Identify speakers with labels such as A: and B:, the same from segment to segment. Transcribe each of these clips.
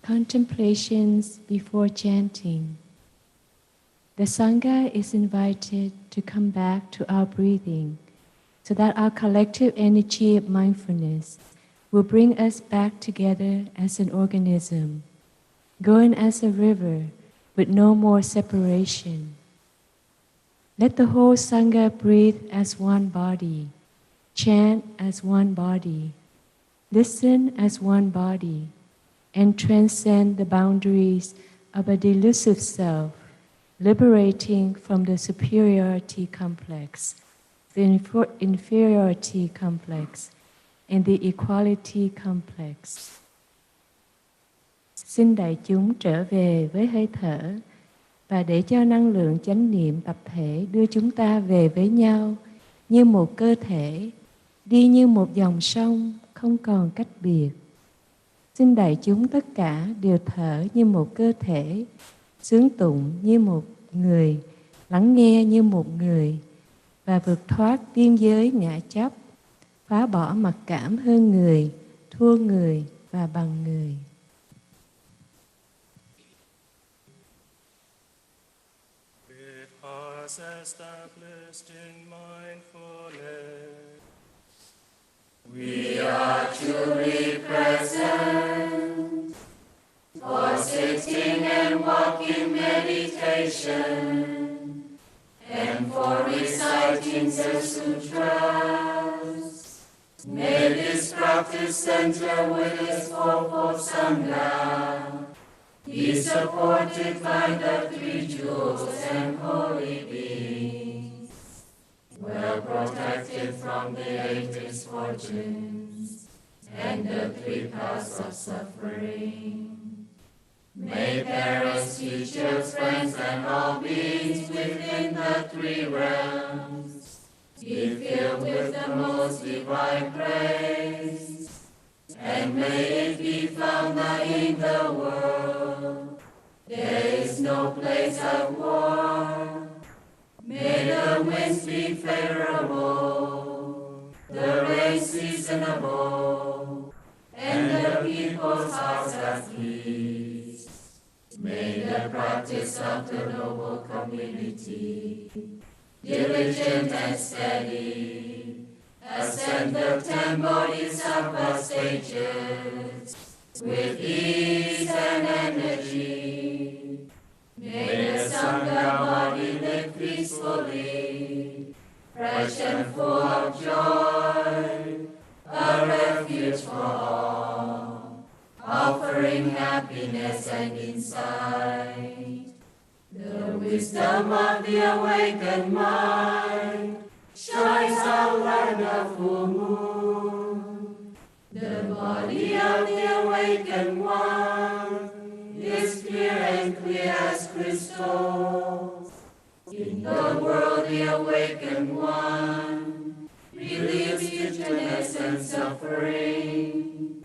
A: Contemplations before chanting. The Sangha is invited to come back to our breathing so that our collective energy of mindfulness will bring us back together as an organism, going as a river with no more separation. Let the whole Sangha breathe as one body, chant as one body, listen as one body, and transcend the boundaries of a delusive self, liberating from the superiority complex, the inferiority complex, and the equality complex. Xin đại chúng trở về với hơi thở và để cho năng lượng chánh niệm tập thể đưa chúng ta về với nhau như một cơ thể, đi như một dòng sông, không còn cách biệt. Xin đại chúng tất cả đều thở như một cơ thể, xướng tụng như một người, lắng nghe như một người và vượt thoát biên giới ngã chấp, phá bỏ mặc cảm hơn người, thua người và bằng người.
B: Established in mindfulness, we are truly present for sitting and walking meditation and for reciting the sutras. May this practice center with its fourfold Sangha be supported by the three jewels and holy beings, well protected from the 8 misfortunes and the 3 paths of suffering. May parents, teachers, friends, and all beings within the 3 realms be filled with the most divine grace, and may it be found that in the world there is no place of war. May the winds be favorable, the rain seasonable, and the people's hearts at peace. May the practice of the noble community, diligent and steady, ascend the 10 Bodhisattva stages with ease and energy. May the Sangha body live peacefully, fresh and full of joy, a refuge for all, offering happiness and insight. The wisdom of the awakened mind shines out like the full moon. The body of the awakened one is pure and clear as crystal. In the world the awakened one relieves bitterness and suffering.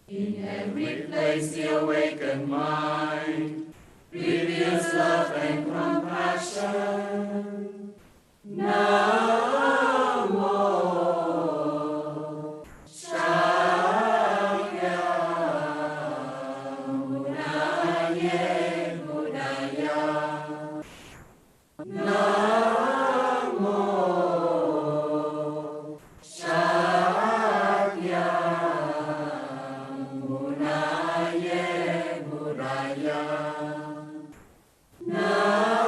B: In every place the awakened mind reveals love and compassion. Namo Shakyam Buddhaye Buddhaya. Namo Shakyam Buddhaye Buddhaya. Namo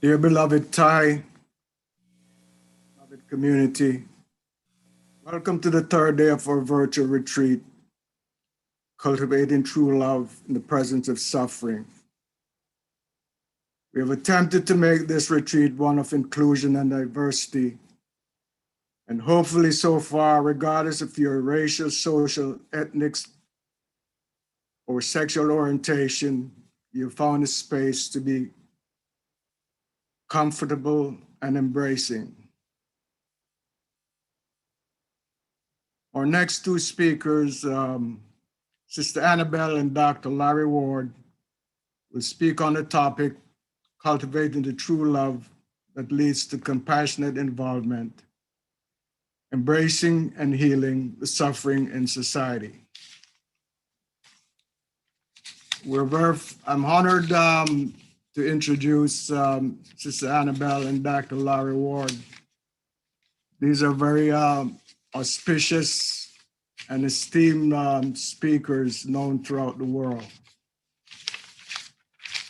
C: Dear beloved Thay, beloved community, welcome to the third day of our virtual retreat, Cultivating True Love in the Presence of Suffering. We have attempted to make this retreat one of inclusion and diversity, and hopefully so far, regardless of your racial, social, ethnic, or sexual orientation, you found a space to be comfortable and embracing. Our next two speakers, Sister Annabelle and Dr. Larry Ward, will speak on the topic, cultivating the true love that leads to compassionate involvement, embracing and healing the suffering in society. I'm honored to introduce Sister Annabelle and Dr. Larry Ward. These are very auspicious and esteemed speakers known throughout the world.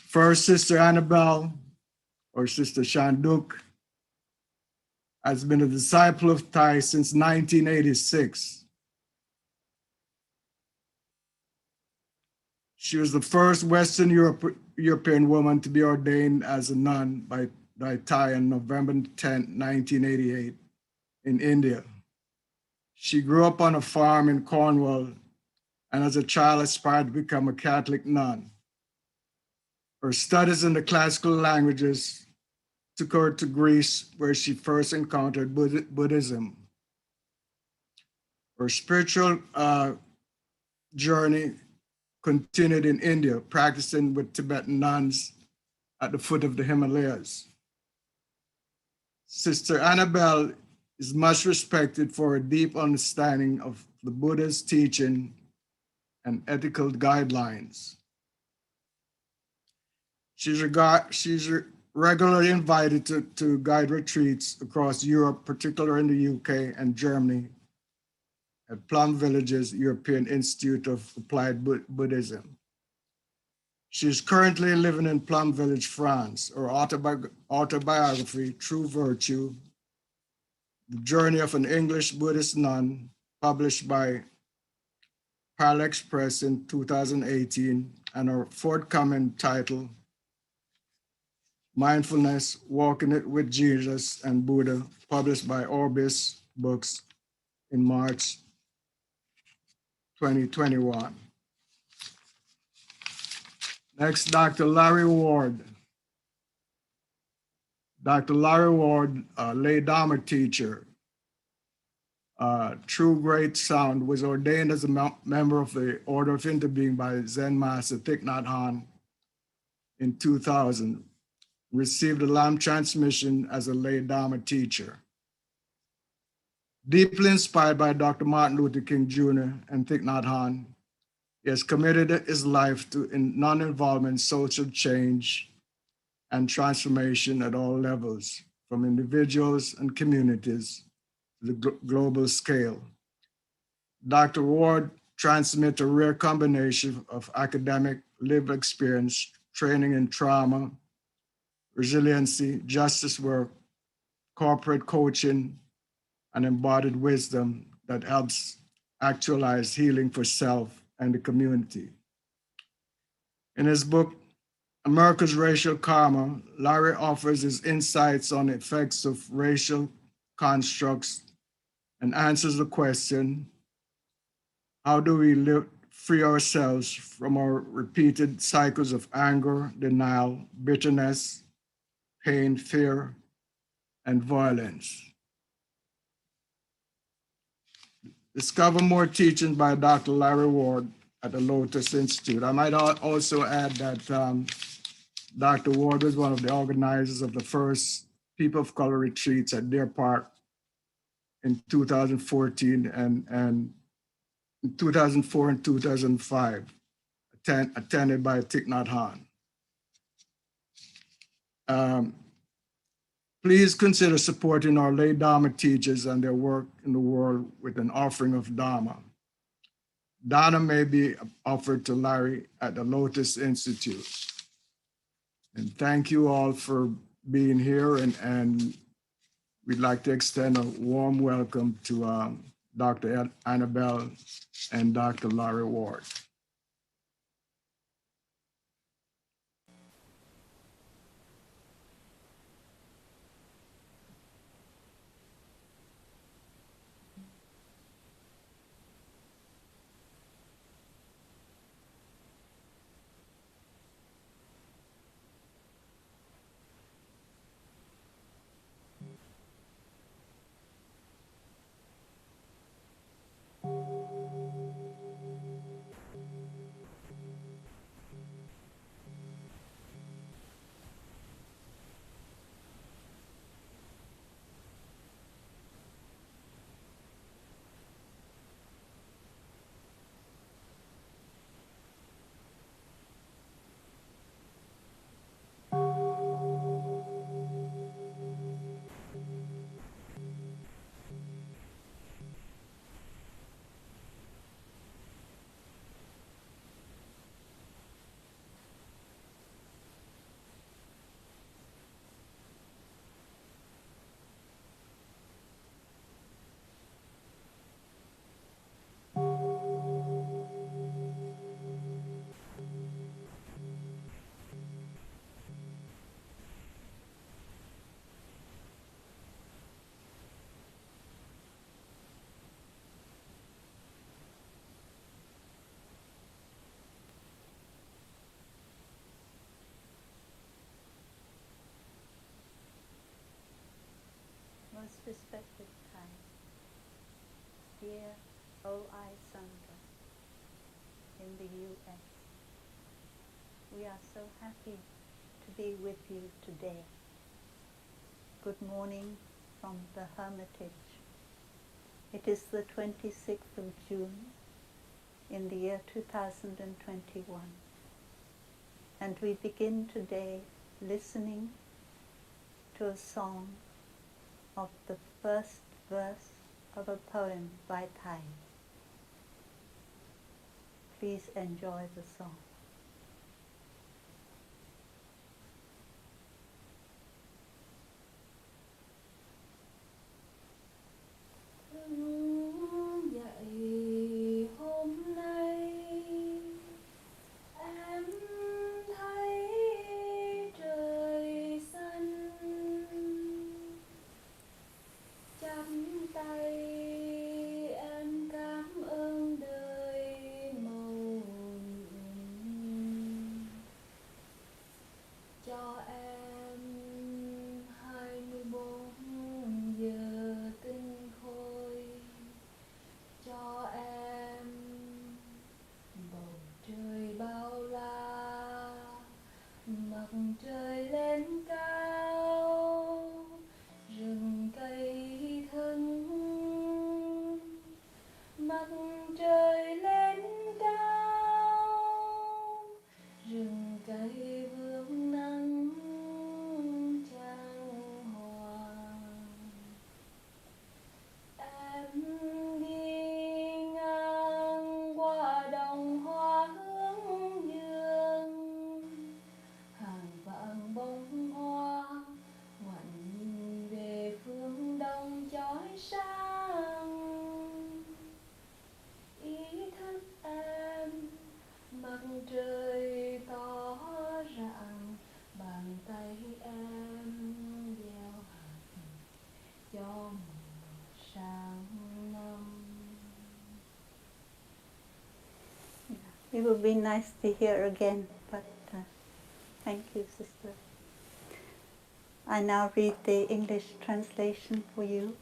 C: First, Sister Annabelle, or Sister Shanduk, has been a disciple of Thay since 1986. She was the first Western European woman to be ordained as a nun by Thay on November 10, 1988 in India. She grew up on a farm in Cornwall and as a child aspired to become a Catholic nun. Her studies in the classical languages took her to Greece, where she first encountered Buddhism. Her spiritual journey continued in India, practicing with Tibetan nuns at the foot of the Himalayas. Sister Annabelle is much respected for her deep understanding of the Buddha's teaching and ethical guidelines. She's regularly invited to guide retreats across Europe, particularly in the UK and Germany, at Plum Village's European Institute of Applied Buddhism. She is currently living in Plum Village, France. Her autobiography, True Virtue, The Journey of an English Buddhist Nun, published by Parallax Press in 2018, and her forthcoming title, Mindfulness, Walking It with Jesus and Buddha, published by Orbis Books in March 2021. Next, Dr. Larry Ward. Dr. Larry Ward, lay Dharma teacher, true great sound, was ordained as a member of the Order of Interbeing by Zen Master Thich Nhat Hanh in 2000, received a Lam transmission as a lay Dharma teacher. Deeply inspired by Dr. Martin Luther King Jr. and Thich Nhat Hanh, he has committed his life to non-involvement social change and transformation at all levels, from individuals and communities to the global scale. Dr. Ward transmits a rare combination of academic, lived experience, training in trauma, resiliency, justice work, corporate coaching, and embodied wisdom that helps actualize healing for self and the community. In his book, America's Racial Karma, Larry offers his insights on the effects of racial constructs and answers the question, how do we free ourselves from our repeated cycles of anger, denial, bitterness, pain, fear, and violence? Discover more teachings by Dr. Larry Ward at the Lotus Institute. I might also add that Dr. Ward was one of the organizers of the first People of Color retreats at Deer Park in 2014 and in 2004 and 2005, attended by Thich Nhat Hanh. Please consider supporting our lay Dharma teachers and their work in the world with an offering of Dharma. Dana may be offered to Larry at the Lotus Institute. And thank you all for being here, and we'd like to extend a warm welcome to Dr. Annabelle and Dr. Larry Ward.
D: Respected Thay, dear OI Sangha in the US, we are so happy to be with you today. Good morning from the Hermitage. It is the 26th of June in the year 2021, and we begin today listening to a song of the first verse of a poem by Thay. Please enjoy the song.
E: Dậy hôm nay em thấy trời xanh, chắp tay em cảm ơn đời màu nhuận, cho em 24 giờ tinh khôi, cho em bầu trời bao la, mặt trời lên cao, rừng cây thân, mặt trời lên cao, rừng cây vương nắng trang hoàng. Em đi ngang qua đồng hoa hướng dương, hàng vạn bông hoa ngoảnh nhìn về phương đông chói sáng. Ý thức em mặt trời tỏ rạng, bàn tay em gieo hạt cho mùa sang năm.
D: It would be nice to hear again, but thank you, Sister. I now read the English translation for you.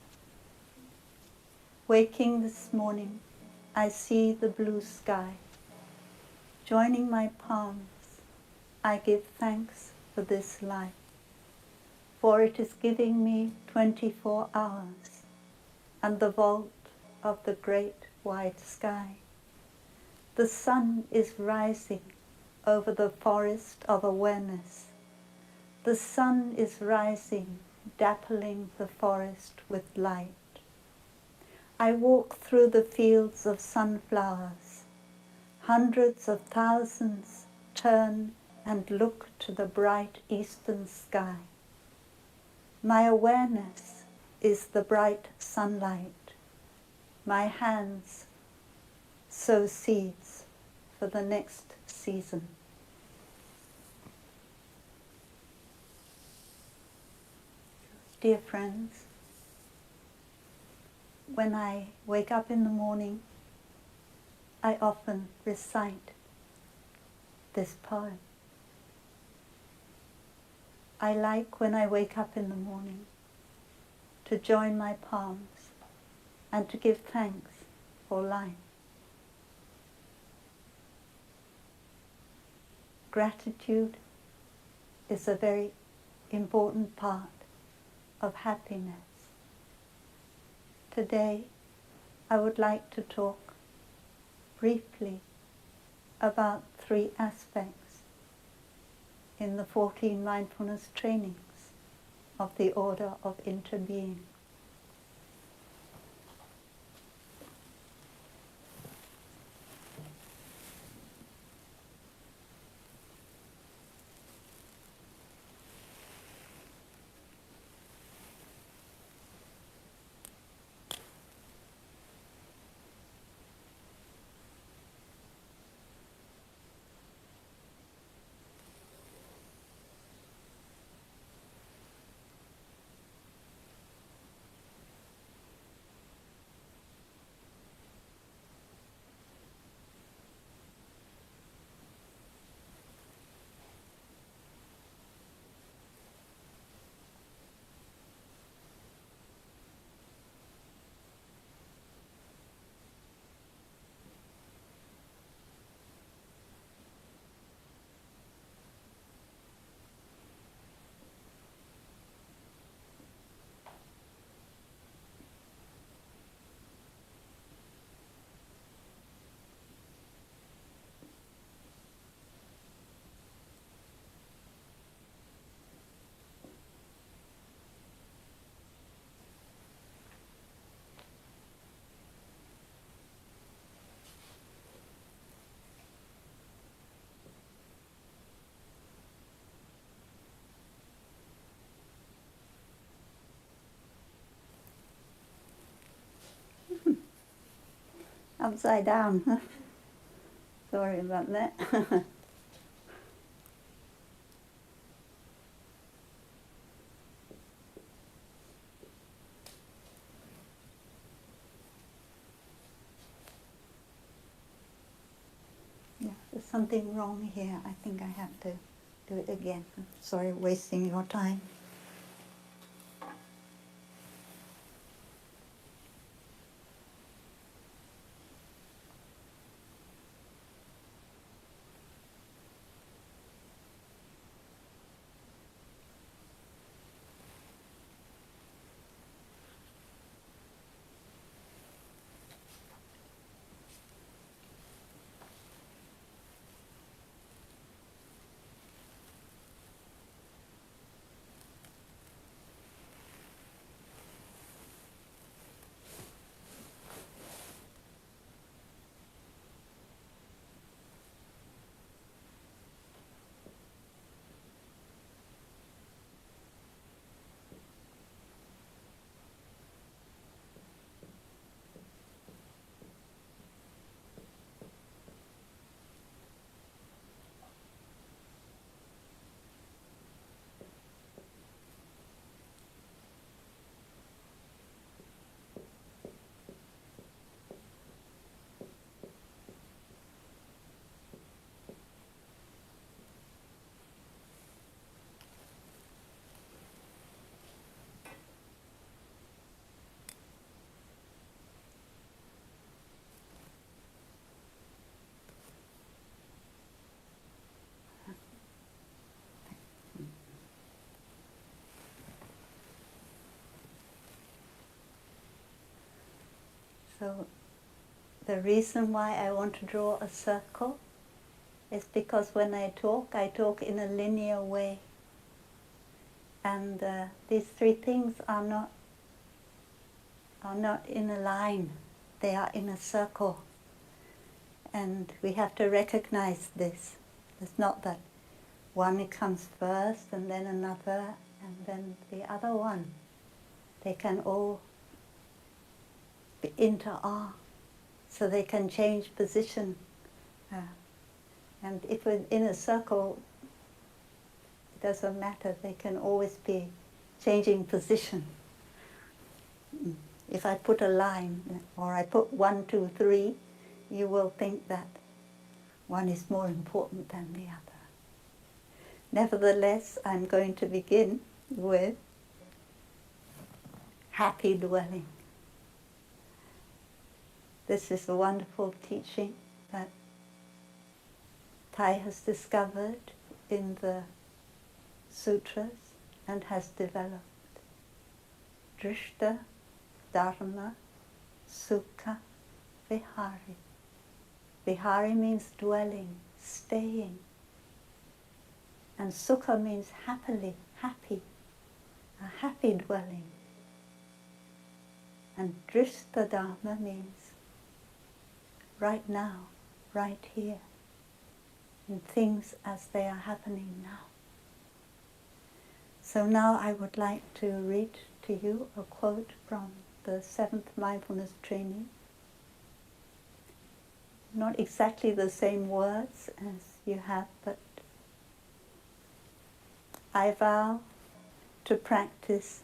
D: Waking this morning, I see the blue sky. Joining my palms, I give thanks for this life, for it is giving me 24 hours and the vault of the great wide sky. The sun is rising over the forest of awareness. The sun is rising, dappling the forest with light. I walk through the fields of sunflowers. Hundreds of thousands turn and look to the bright eastern sky. My awareness is the bright sunlight. My hands sow seeds for the next season. Dear friends, when I wake up in the morning, I often recite this poem. I like, when I wake up in the morning, to join my palms and to give thanks for life. Gratitude is a very important part of happiness. Today, I would like to talk briefly about 3 aspects in the 14 mindfulness trainings of the Order of Interbeing. Upside down. Sorry about that. Yeah, there's something wrong here. I think I have to do it again. Sorry, wasting your time. So the reason why I want to draw a circle is because when I talk in a linear way. And these three things are not in a line, they are in a circle. And we have to recognize this. It's not that one comes first and then another and then the other one. They can all inter-are, so they can change position. And if we're in a circle, it doesn't matter, they can always be changing position. If I put a line, or I put 1, 2, 3, you will think that one is more important than the other. Nevertheless, I'm going to begin with happy dwelling. This is a wonderful teaching that Thay has discovered in the sutras and has developed. Drishta, Dharma, Sukha, Vihari. Vihari means dwelling, staying. And Sukha means happily, happy, a happy dwelling. And Drishta Dharma means right now, right here, in things as they are happening now. So now I would like to read to you a quote from the 7th Mindfulness Training. Not exactly the same words as you have, but I vow to practice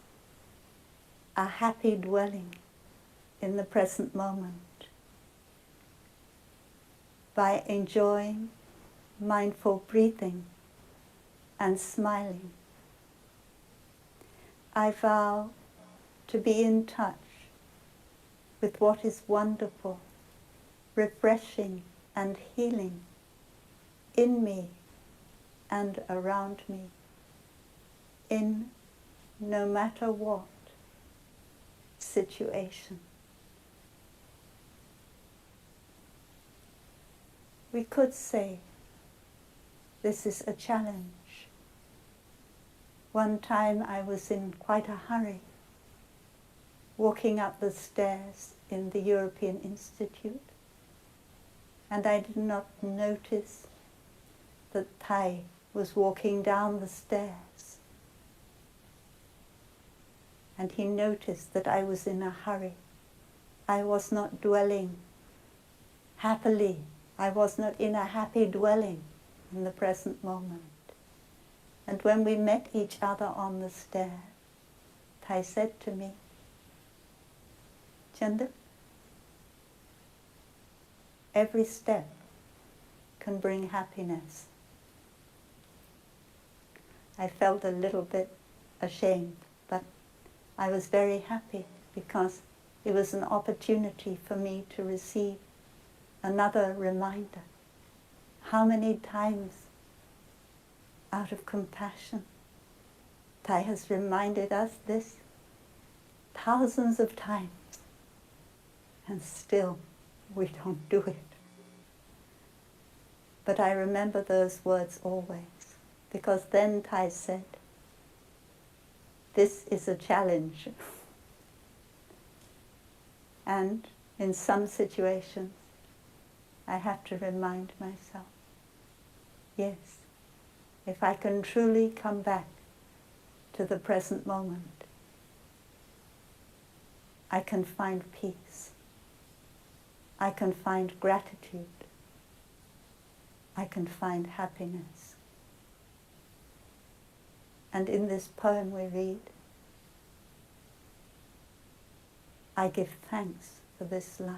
D: a happy dwelling in the present moment by enjoying mindful breathing and smiling. I vow to be in touch with what is wonderful, refreshing and healing in me and around me, in no matter what situation. We could say this is a challenge. One time I was in quite a hurry, walking up the stairs in the European Institute, and I did not notice that Thay was walking down the stairs. And he noticed that I was in a hurry. I was not dwelling happily. I was not in a happy dwelling in the present moment. And when we met each other on the stair, Thay said to me, Chân Đức, every step can bring happiness. I felt a little bit ashamed, but I was very happy because it was an opportunity for me to receive another reminder. How many times, out of compassion, Thay has reminded us this thousands of times, and still we don't do it. But I remember those words always, because then Thay said, this is a challenge. And in some situations, I have to remind myself, yes, if I can truly come back to the present moment, I can find peace. I can find gratitude. I can find happiness. And in this poem we read, I give thanks for this life.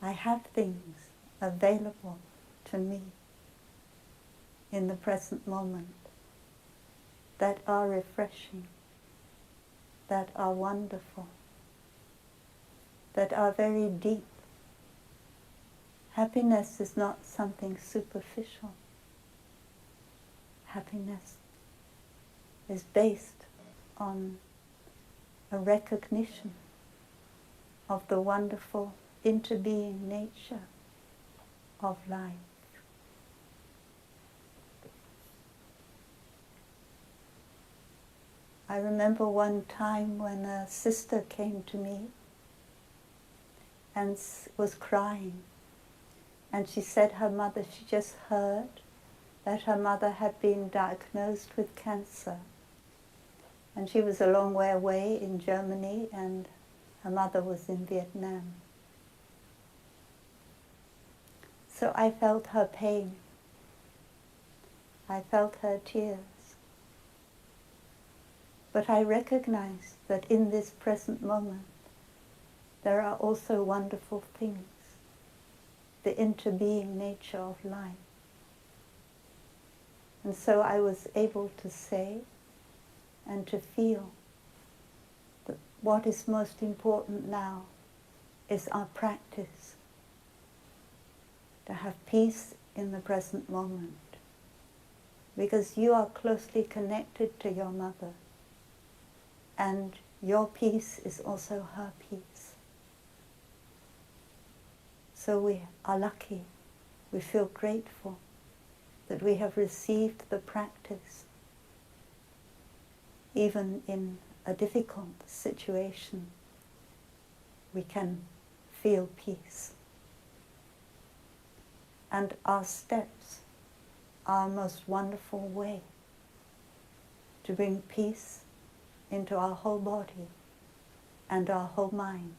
D: I have things available to me in the present moment that are refreshing, that are wonderful, that are very deep. Happiness is not something superficial. Happiness is based on a recognition of the wonderful interbeing nature of life. I remember one time when a sister came to me and was crying, and she said her mother, she just heard that her mother had been diagnosed with cancer, and she was a long way away in Germany and her mother was in Vietnam. So I felt her pain. I felt her tears. But I recognized that in this present moment, there are also wonderful things, the interbeing nature of life. And so I was able to say and to feel that what is most important now is our practice, to have peace in the present moment, because you are closely connected to your mother, and your peace is also her peace. So we are lucky, we feel grateful that we have received the practice, even in a difficult situation, we can feel peace. And our steps are a most wonderful way to bring peace into our whole body and our whole mind.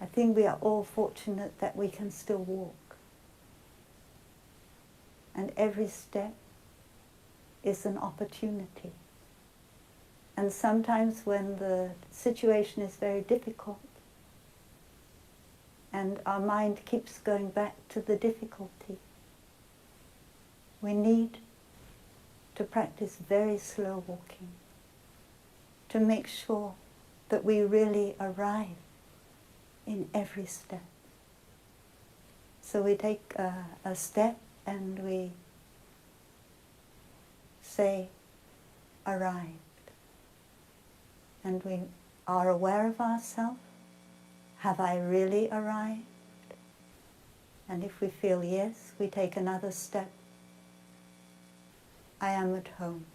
D: I think we are all fortunate that we can still walk. And every step is an opportunity. And sometimes when the situation is very difficult and our mind keeps going back to the difficulty, we need to practice very slow walking to make sure that we really arrive in every step. So we take a step and we say, arrived. And we are aware of ourselves. Have I really arrived? And if we feel yes, we take another step. I am at home.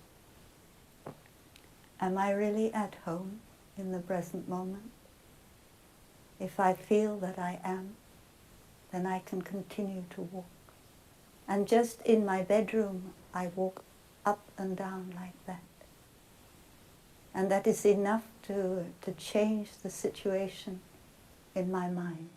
D: Am I really at home in the present moment? If I feel that I am, then I can continue to walk. And just in my bedroom, I walk up and down like that. And that is enough to change the situation in my mind.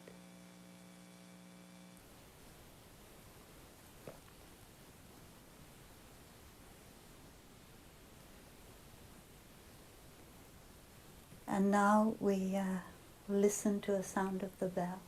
D: And now we listen to a sound of the bell.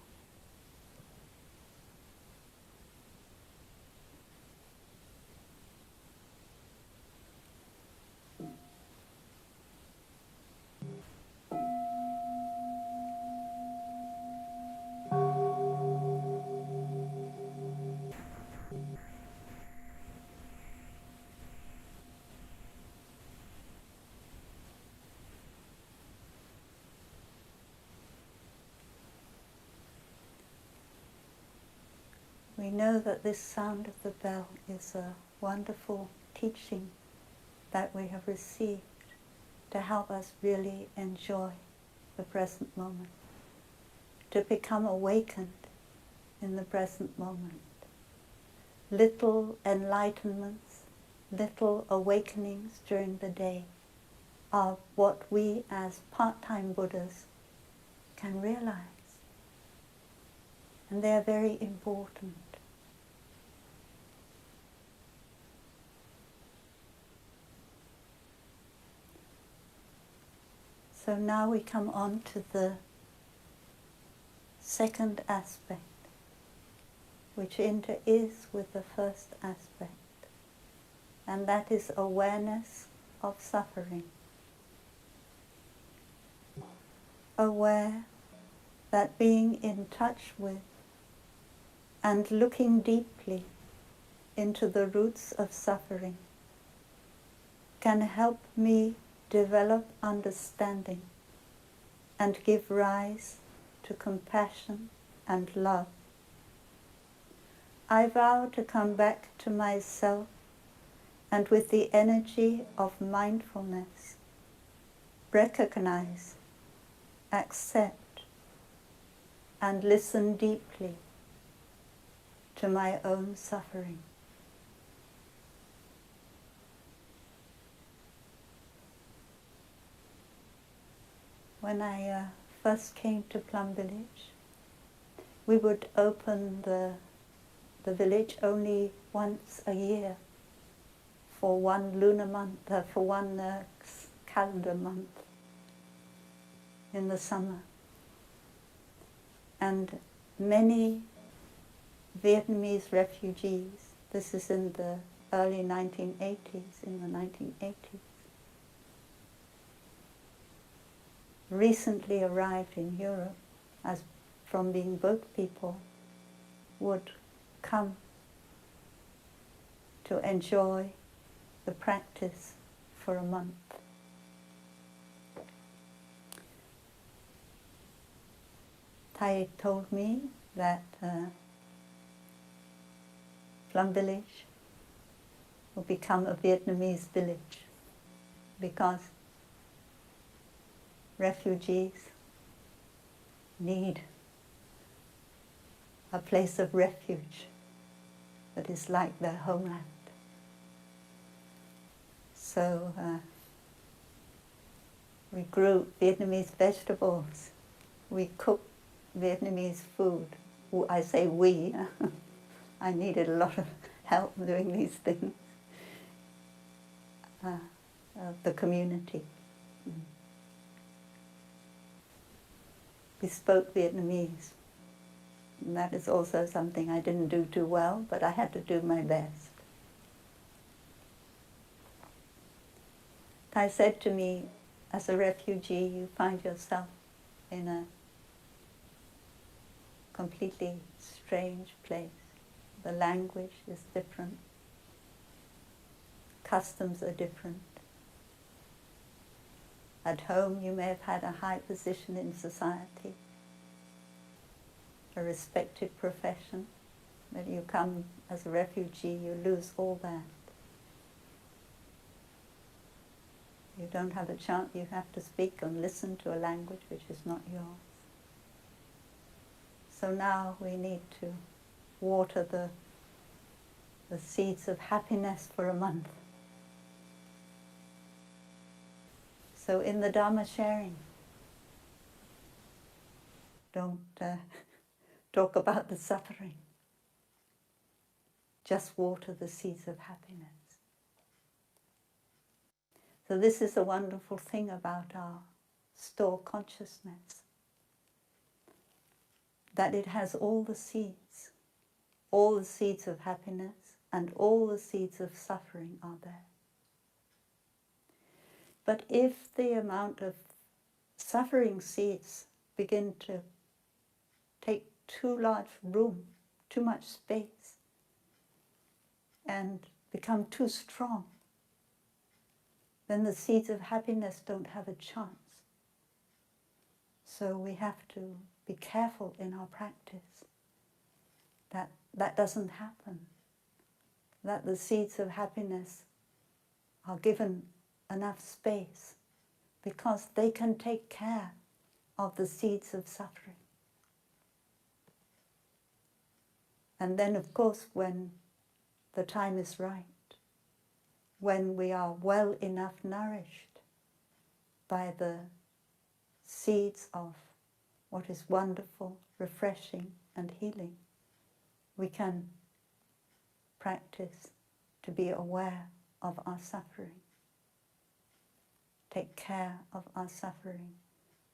D: We know that this sound of the bell is a wonderful teaching that we have received to help us really enjoy the present moment, to become awakened in the present moment. Little enlightenments, little awakenings during the day are what we as part-time Buddhas can realize. And they are very important. So now we come on to the second aspect, which is with the first aspect, and that is awareness of suffering. Aware that being in touch with and looking deeply into the roots of suffering can help me develop understanding and give rise to compassion and love. I vow to come back to myself and with the energy of mindfulness, recognize, accept, and listen deeply to my own suffering. When I first came to Plum Village, we would open the village only once a year for one lunar month, for one calendar month in the summer. And many Vietnamese refugees, this is in the early 1980s, in the 1980s, recently arrived in Europe, as from being boat people, would come to enjoy the practice for a month. Thay told me that Plum Village will become a Vietnamese village because refugees need a place of refuge that is like their homeland. So we grew Vietnamese vegetables, we cooked Vietnamese food. I say we, I needed a lot of help doing these things. The community. We spoke Vietnamese. And that is also something I didn't do too well, but I had to do my best. Thay said to me, as a refugee, you find yourself in a completely strange place. The language is different. Customs are different. At home, you may have had a high position in society, a respected profession. When you come as a refugee, you lose all that. You don't have a chance, you have to speak and listen to a language which is not yours. So now we need to water the seeds of happiness for a month So in the Dharma sharing, don't talk about the suffering. Just water the seeds of happiness. So this is a wonderful thing about our store consciousness, that it has all the seeds of happiness and all the seeds of suffering are there. But if the amount of suffering seeds begin to take too large room, too much space, and become too strong, then the seeds of happiness don't have a chance. So we have to be careful in our practice that that doesn't happen, that the seeds of happiness are given enough space, because they can take care of the seeds of suffering. And then, of course, when the time is right, when we are well enough nourished by the seeds of what is wonderful, refreshing, and healing, we can practice to be aware of our suffering, take care of our suffering,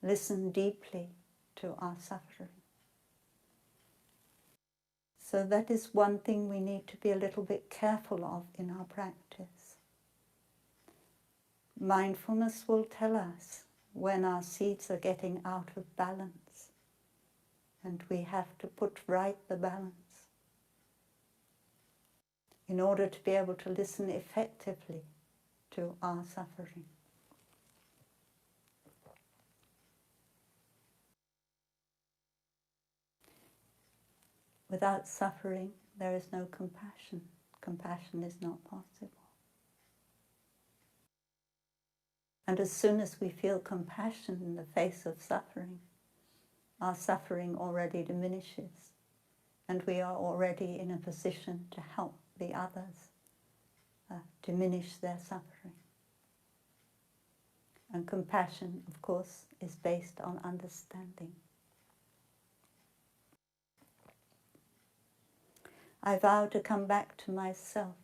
D: listen deeply to our suffering. So that is one thing we need to be a little bit careful of in our practice. Mindfulness will tell us when our seeds are getting out of balance, and we have to put right the balance in order to be able to listen effectively to our suffering. Without suffering, there is no compassion. Compassion is not possible. And as soon as we feel compassion in the face of suffering, our suffering already diminishes, and we are already in a position to help the others diminish their suffering. And compassion, of course, is based on understanding. I vow to come back to myself,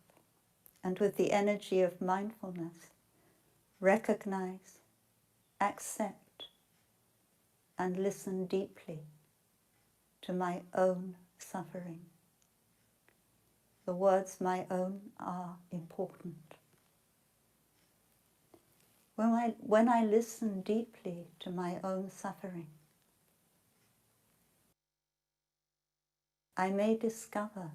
D: and with the energy of mindfulness, recognize, accept, and listen deeply to my own suffering. The words "my own" are important. When I listen deeply to my own suffering, I may discover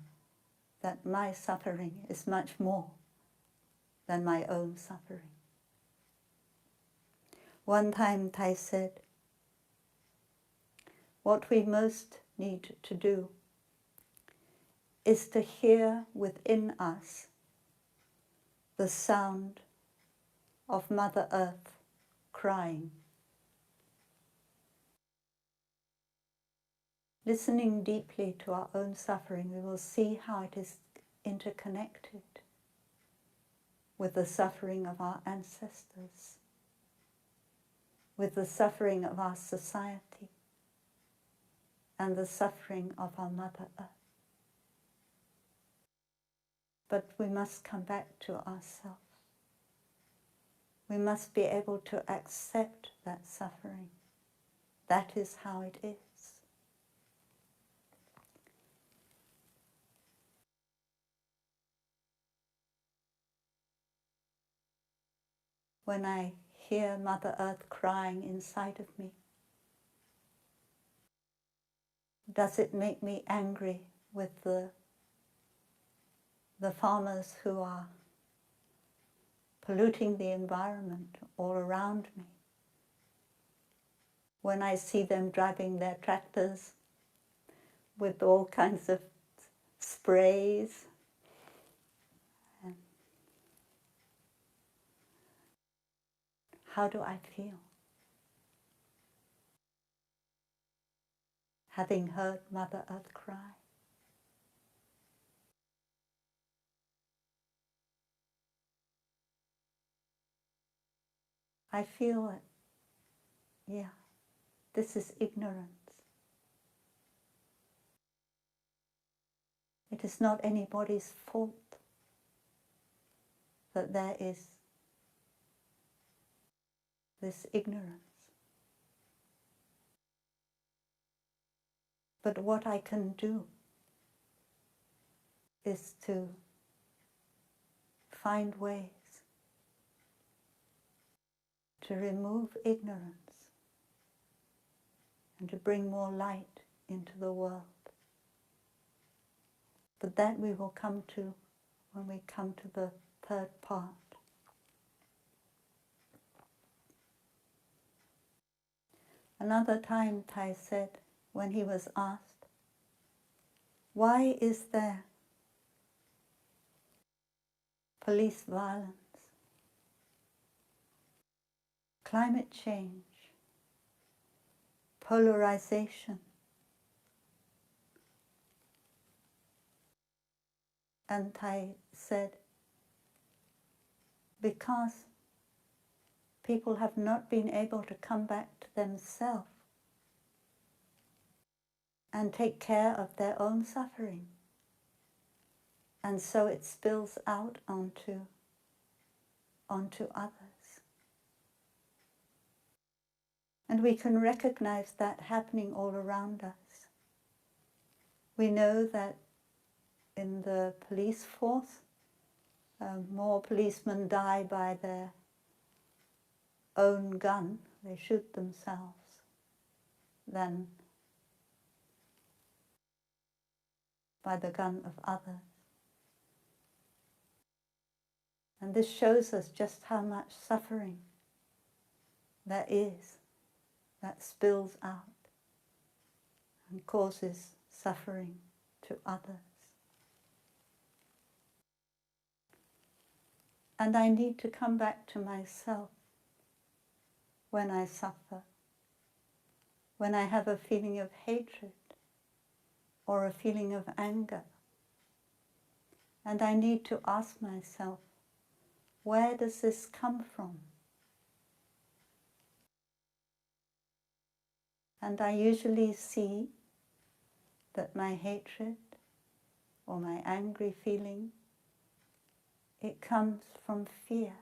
D: that my suffering is much more than my own suffering. One time Thay said, what we most need to do is to hear within us the sound of Mother Earth crying. Listening deeply to our own suffering, we will see how it is interconnected with the suffering of our ancestors, with the suffering of our society, and the suffering of our Mother Earth. But we must come back to ourselves. We must be able to accept that suffering. That is how it is. When I hear Mother Earth crying inside of me, does it make me angry with the farmers who are polluting the environment all around me? When I see them driving their tractors with all kinds of sprays, how do I feel? Having heard Mother Earth cry. I feel it. Yeah, this is ignorance. It is not anybody's fault that there is this ignorance. But what I can do is to find ways to remove ignorance and to bring more light into the world. But that we will come to when we come to the third part. Another time, Thay said, when he was asked, why is there police violence, climate change, polarization? And Thay said, because people have not been able to come back to themselves and take care of their own suffering. And so it spills out onto others. And we can recognize that happening all around us. We know that in the police force, more policemen die by their own gun, they shoot themselves, than by the gun of others. And this shows us just how much suffering there is that spills out and causes suffering to others. And I need to come back to myself when I suffer, when I have a feeling of hatred or a feeling of anger. And I need to ask myself, where does this come from? And I usually see that my hatred or my angry feeling, it comes from fear.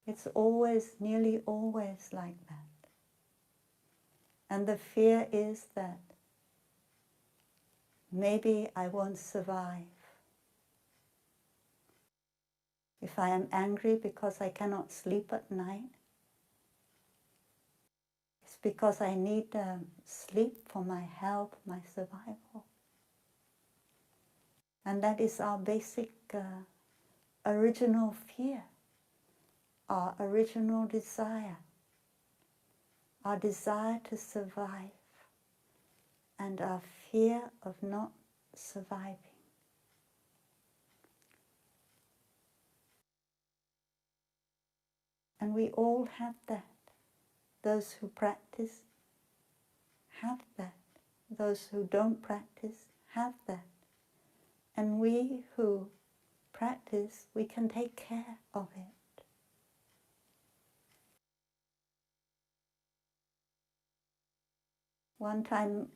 D: It's always, nearly always like that. And the fear is that maybe I won't survive. If I am angry because I cannot sleep at night, it's because I need sleep for my health, my survival. And that is our basic original fear, our original desire, our desire to survive, and our fear of not surviving. And we all have that. Those who practice have that. Those who don't practice have that. And we who practice, we can take care of it. One time,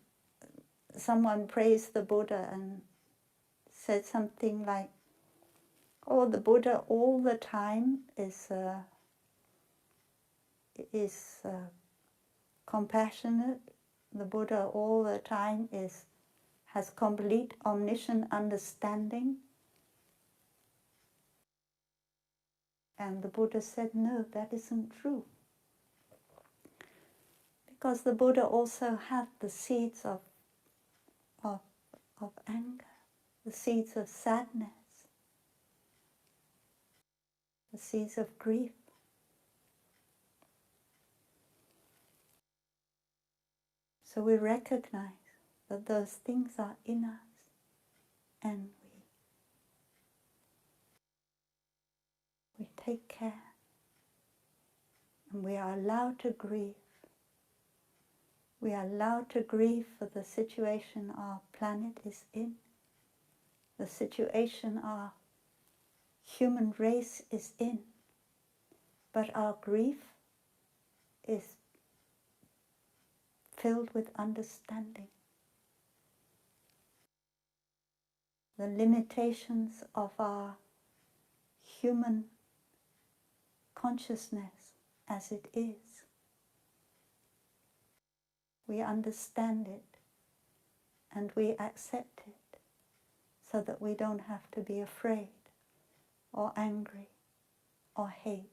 D: someone praised the Buddha and said something like, oh, the Buddha all the time is compassionate. The Buddha all the time has complete omniscient understanding. And the Buddha said, no, that isn't true. Because the Buddha also had the seeds of anger, the seeds of sadness, the seeds of grief. So we recognize that those things are in us, and we take care, and we are allowed to grieve. We are allowed to grieve for the situation our planet is in, the situation our human race is in, but our grief is filled with understanding. The limitations of our human consciousness as it is. We understand it and we accept it so that we don't have to be afraid or angry or hate.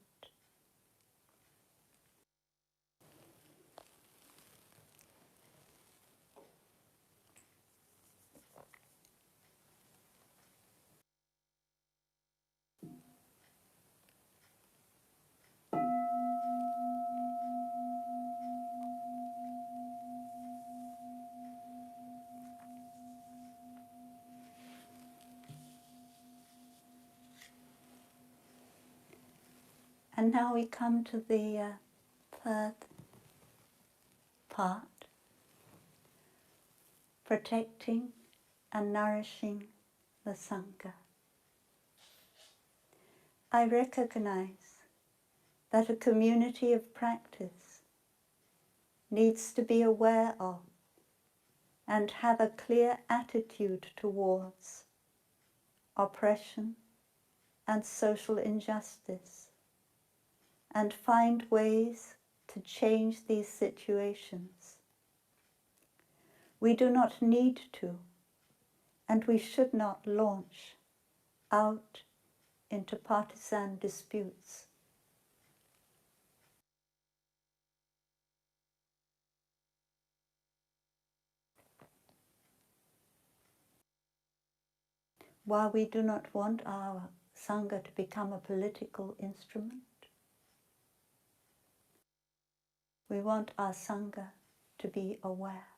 D: And now we come to the third part, protecting and nourishing the Sangha. I recognize that a community of practice needs to be aware of and have a clear attitude towards oppression and social injustice, and find ways to change these situations. We do not need to, and we should not launch out into partisan disputes. While we do not want our Sangha to become a political instrument, we want our Sangha to be aware.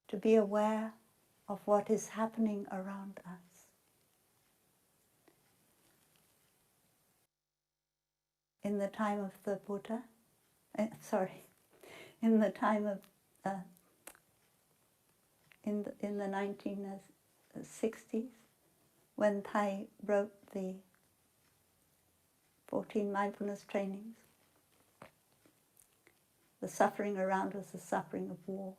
D: To be aware of what is happening around us. In the time of the Buddha, in the time of, in the 1960s, when Thay wrote the 14 mindfulness trainings, the suffering around was the suffering of war.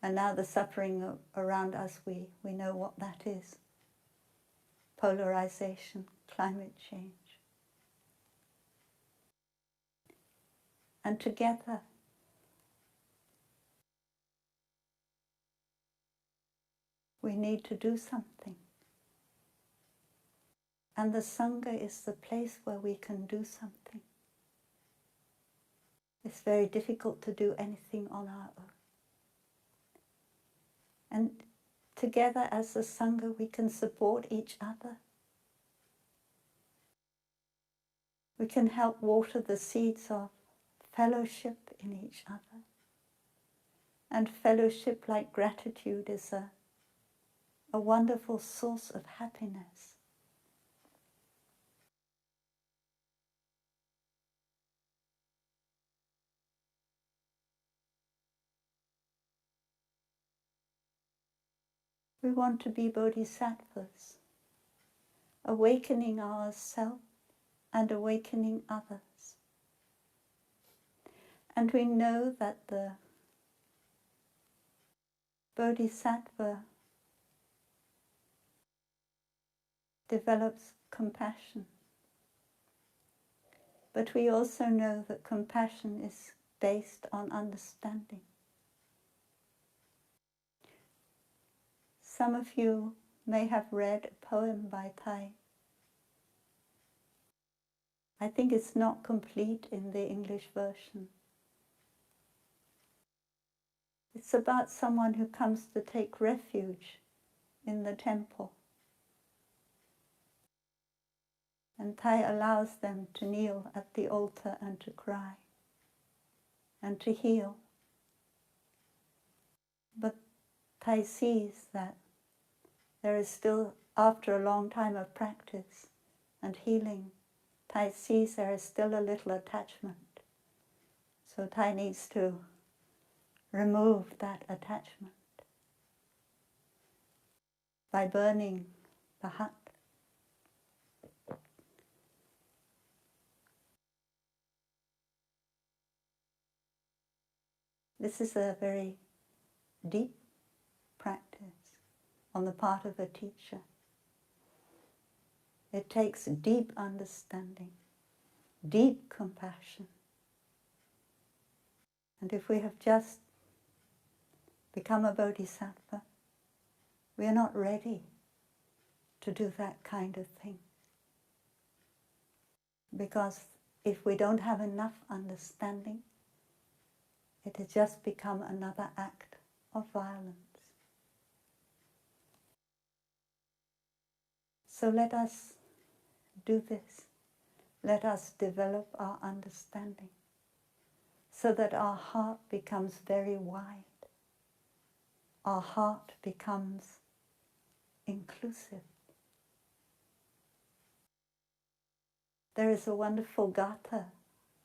D: And now the suffering around us, we know what that is. Polarization, climate change. And together, we need to do something. And the Sangha is the place where we can do something. It's very difficult to do anything on our own. And together as the Sangha, we can support each other. We can help water the seeds of fellowship in each other. And fellowship, like gratitude, is a wonderful source of happiness. We want to be bodhisattvas, awakening ourselves and awakening others. And we know that the bodhisattva develops compassion. But we also know that compassion is based on understanding. Some of you may have read a poem by Thay. I think it's not complete in the English version. It's about someone who comes to take refuge in the temple. And Thay allows them to kneel at the altar and to cry and to heal. But Thay sees that there is still, after a long time of practice and healing, Thay sees there is still a little attachment. So Thay needs to remove that attachment by burning the hut. This is a very deep practice on the part of a teacher. It takes deep understanding, deep compassion. And if we have just become a bodhisattva, we are not ready to do that kind of thing. Because if we don't have enough understanding, it has just become another act of violence. So let us do this. Let us develop our understanding so that our heart becomes very wide. Our heart becomes inclusive. There is a wonderful gatha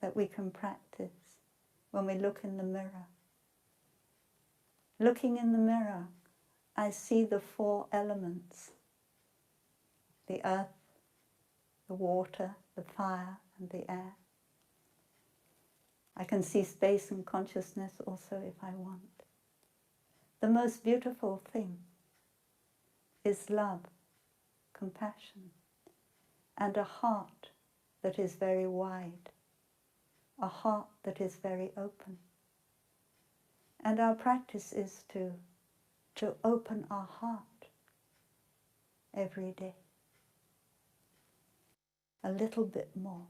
D: that we can practice when we look in the mirror. Looking in the mirror, I see the four elements: the earth, the water, the fire, and the air. I can see space and consciousness also if I want. The most beautiful thing is love, compassion, and a heart that is very wide, a heart that is very open. And our practice is to open our heart every day a little bit more,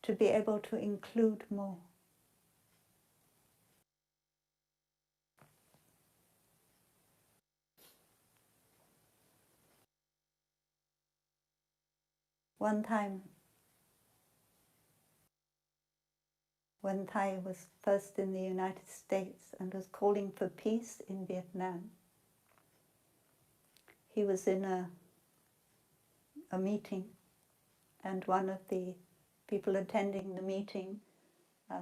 D: to be able to include more. One time, when Thay was first in the United States and was calling for peace in Vietnam, he was in a meeting, and one of the people attending the meeting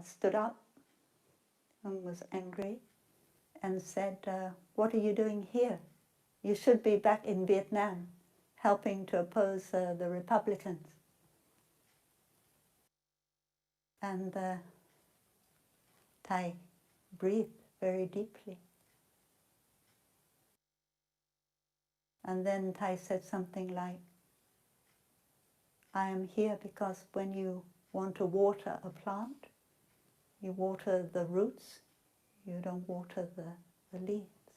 D: stood up and was angry and said, "What are you doing here? You should be back in Vietnam helping to oppose the Republicans." And Thay breathed very deeply. And then Thay said something like, "I am here because when you want to water a plant, you water the roots, you don't water the leaves.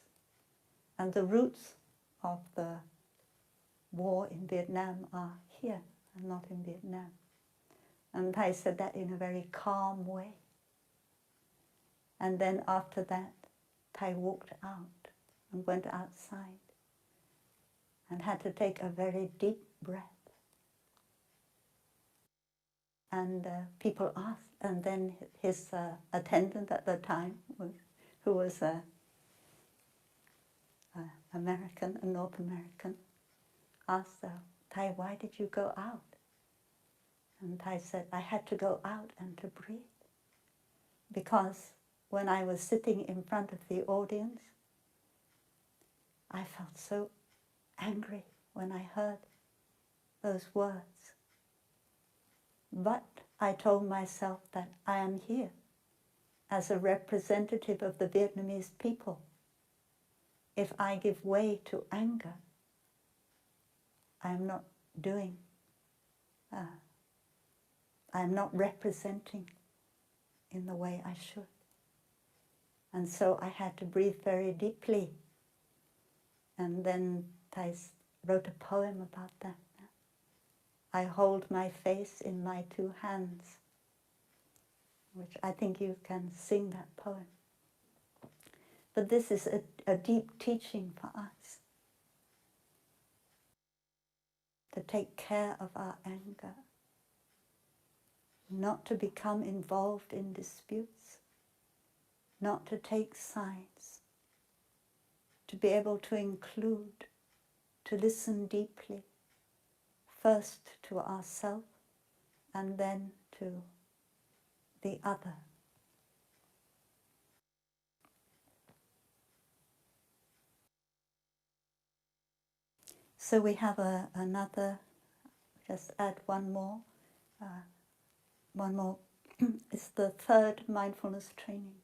D: And the roots of the war in Vietnam are here and not in Vietnam." And Thay said that in a very calm way. And then after that, Thay walked out and went outside and had to take a very deep breath. And people asked, and then his attendant at the time, who was American, a North American, asked Thay, "Why did you go out?" And Thay said, "I had to go out and to breathe. Because when I was sitting in front of the audience, I felt so angry when I heard those words. But I told myself that I am here as a representative of the Vietnamese people. If I give way to anger, I am not doing, I am not representing in the way I should." And so I had to breathe very deeply. And then Thay wrote a poem about that. "I hold my face in my two hands," which I think you can sing that poem. But this is a deep teaching for us, to take care of our anger, not to become involved in disputes, not to take sides, to be able to include, to listen deeply, first to ourselves and then to the other. So we have another, just add one more. It's the third mindfulness training.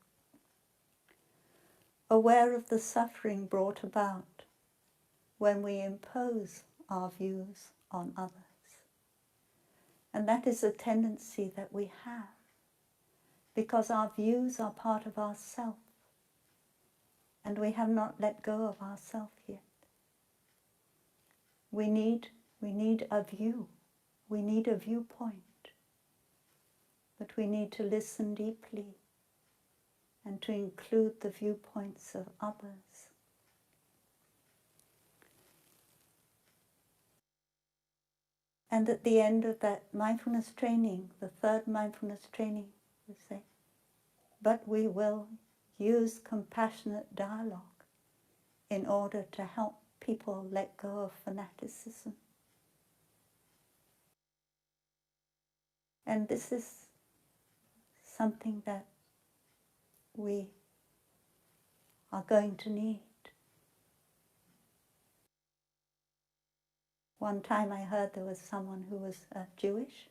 D: Aware of the suffering brought about when we impose our views on others. And that is a tendency that we have, because our views are part of ourself, and we have not let go of ourself yet. We need a view, we need a viewpoint, but we need to listen deeply and to include the viewpoints of others. And at the end of that mindfulness training, the third mindfulness training, we say, but we will use compassionate dialogue in order to help people let go of fanaticism. And this is something that we are going to need. One time I heard there was someone who was Jewish.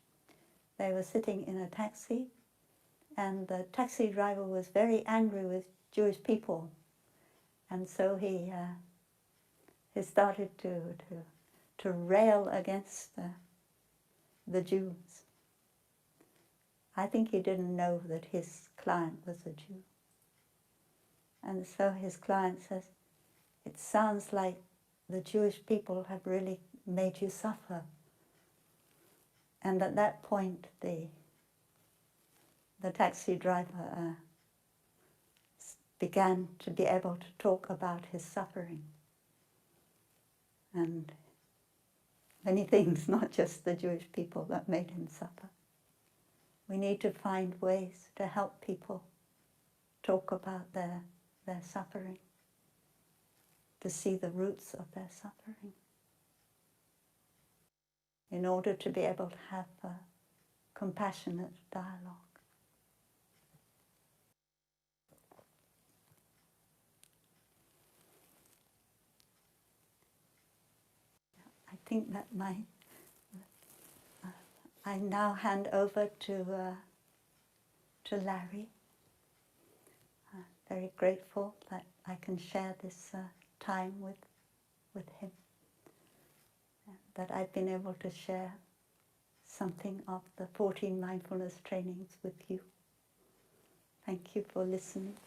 D: They were sitting in a taxi, and the taxi driver was very angry with Jewish people. And so he started to rail against the Jews. I think he didn't know that his client was a Jew. And so his client says, it sounds like the Jewish people have really made you suffer. And at that point, the taxi driver began to be able to talk about his suffering. And many things, not just the Jewish people, that made him suffer. We need to find ways to help people talk about their suffering, to see the roots of their suffering, in order to be able to have a compassionate dialogue. I think that I now hand over to Larry. Very grateful that I can share this time with him, and that I've been able to share something of the 14 mindfulness trainings with you. Thank you for listening.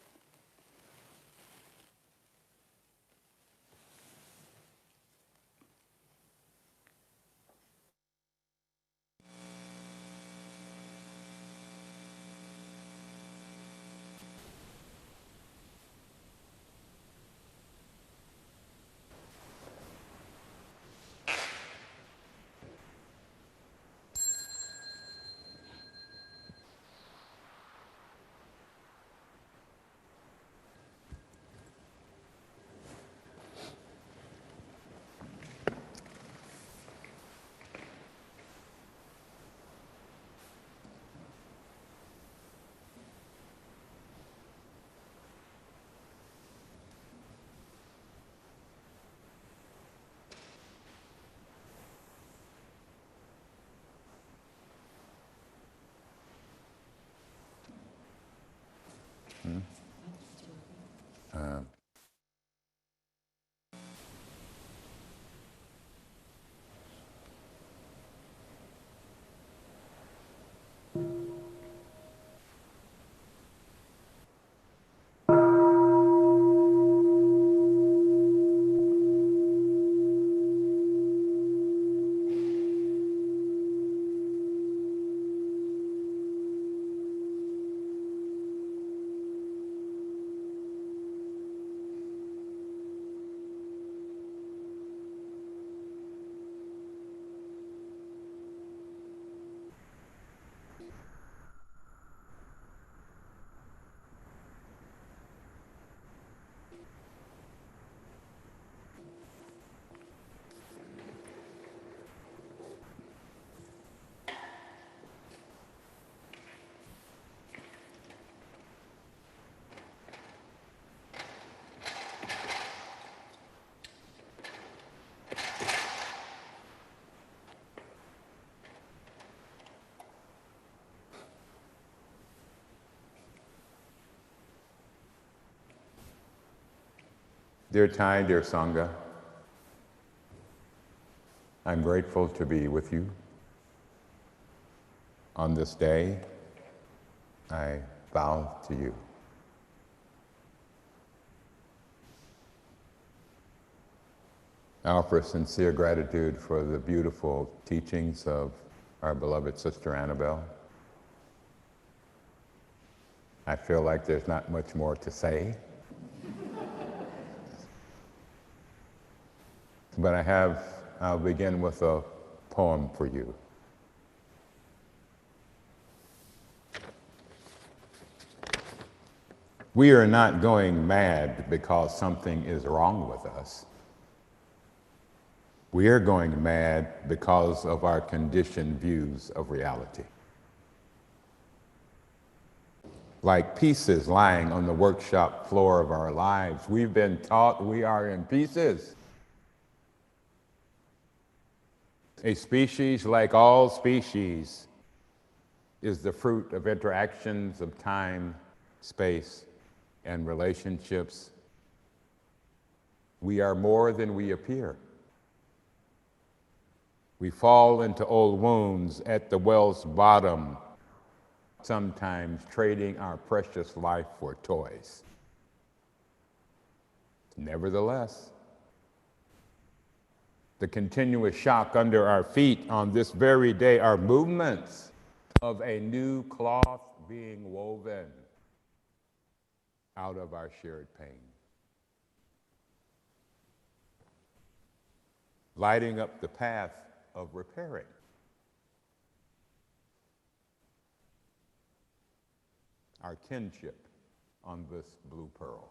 F: Dear Thay, dear Sangha, I'm grateful to be with you. On this day, I vow to you. I offer sincere gratitude for the beautiful teachings of our beloved Sister Annabelle. I feel like there's not much more to say. But I'll begin with a poem for you. We are not going mad because something is wrong with us. We are going mad because of our conditioned views of reality. Like pieces lying on the workshop floor of our lives, we've been taught we are in pieces. A species, like all species, is the fruit of interactions of time, space, and relationships. We are more than we appear. We fall into old wounds at the well's bottom, sometimes trading our precious life for toys. Nevertheless, the continuous shock under our feet on this very day are movements of a new cloth being woven out of our shared pain. Lighting up the path of repairing. Our kinship on this blue pearl.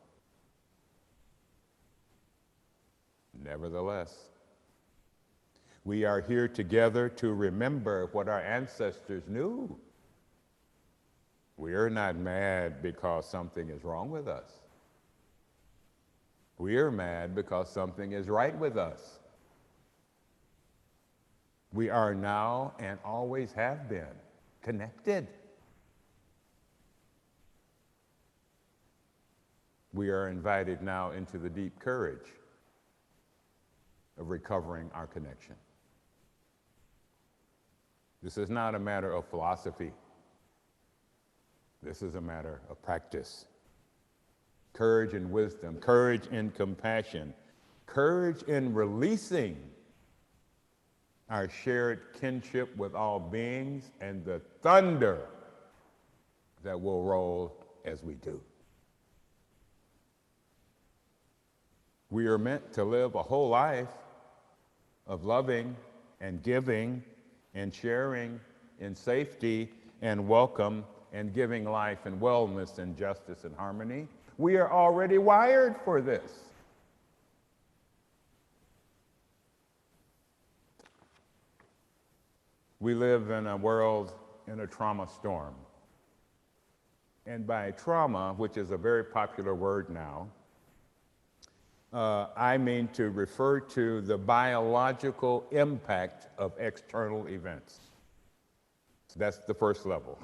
F: Nevertheless, we are here together to remember what our ancestors knew. We are not mad because something is wrong with us. We are mad because something is right with us. We are now and always have been connected. We are invited now into the deep courage of recovering our connection. This is not a matter of philosophy. This is a matter of practice. Courage and wisdom, courage and compassion, courage in releasing our shared kinship with all beings and the thunder that will roll as we do. We are meant to live a whole life of loving and giving and sharing in safety and welcome and giving life and wellness and justice and harmony. We are already wired for this. We live in a world in a trauma storm. And by trauma, which is a very popular word now, I mean to refer to the biological impact of external events. That's the first level.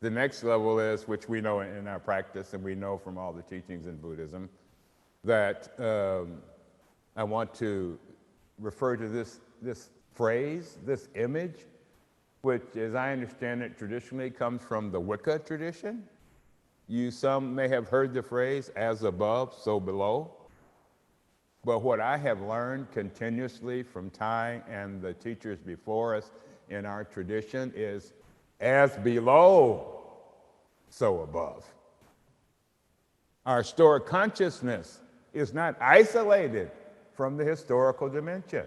F: The next level is, which we know in our practice and we know from all the teachings in Buddhism, that I want to refer to this phrase, this image, which, as I understand it, traditionally comes from the Wicca tradition. Some may have heard the phrase, as above, so below. But what I have learned continuously from Thay and the teachers before us in our tradition is, as below, so above. Our stored consciousness is not isolated from the historical dimension.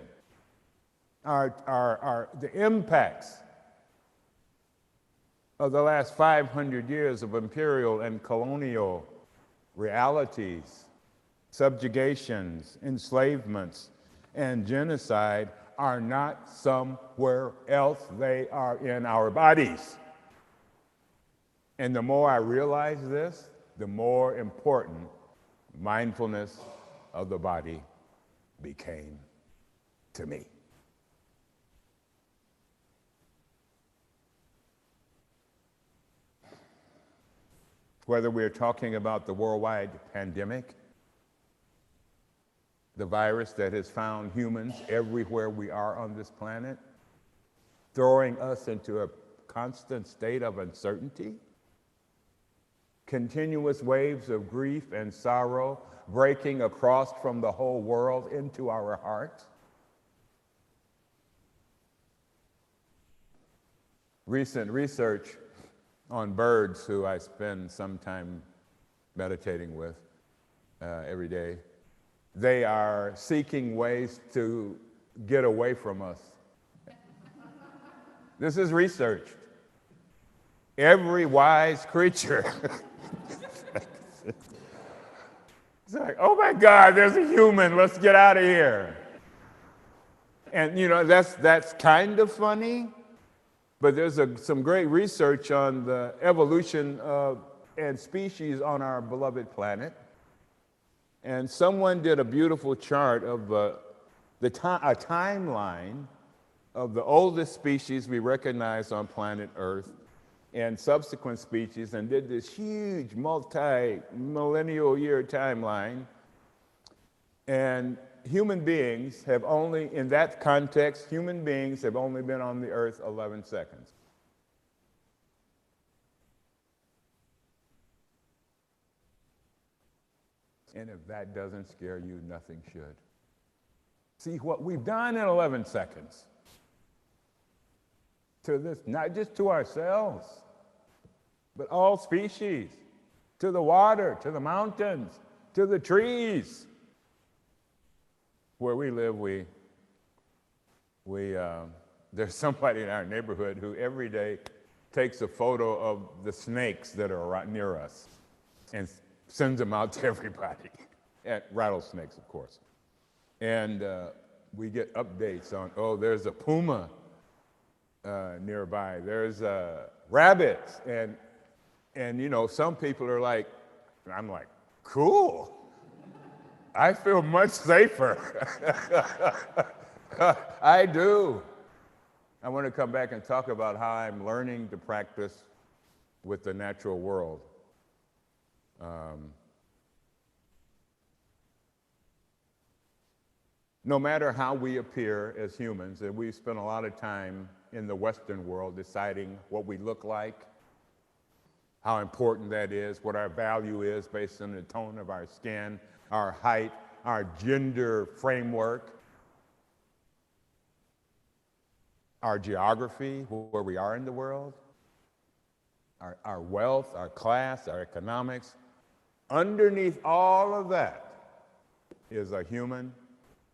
F: The impacts of the last 500 years of imperial and colonial realities, subjugations, enslavements, and genocide are not somewhere else. They are in our bodies. And the more I realize this, the more important mindfulness of the body became to me. Whether we're talking about the worldwide pandemic, the virus that has found humans everywhere we are on this planet, throwing us into a constant state of uncertainty, continuous waves of grief and sorrow breaking across from the whole world into our hearts. Recent research on birds, who I spend some time meditating with every day, they are seeking ways to get away from us. This is researched. Every wise creature. It's like, oh my God, there's a human, let's get out of here. And you know, that's kind of funny, but there's some great research on the evolution and species on our beloved planet. And someone did a beautiful chart of a timeline of the oldest species we recognize on planet Earth and subsequent species, and did this huge multi-millennial year timeline. And human beings have only, in that context, human beings have only been on the Earth 11 seconds. And if that doesn't scare you, nothing should. See what we've done in 11 seconds. To this, not just to ourselves, but all species, to the water, to the mountains, to the trees. Where we live, there's somebody in our neighborhood who every day takes a photo of the snakes that are right near us and sends them out to everybody, and rattlesnakes, of course. And we get updates on, oh, there's a puma nearby, there's rabbits, and you know, some people are like, I'm like, cool, I feel much safer. I do. I want to come back and talk about how I'm learning to practice with the natural world. No matter how we appear as humans, and we've spent a lot of time in the Western world deciding what we look like, how important that is, what our value is based on the tone of our skin, our height, our gender framework, our geography, where we are in the world, our wealth, our class, our economics. Underneath all of that is a human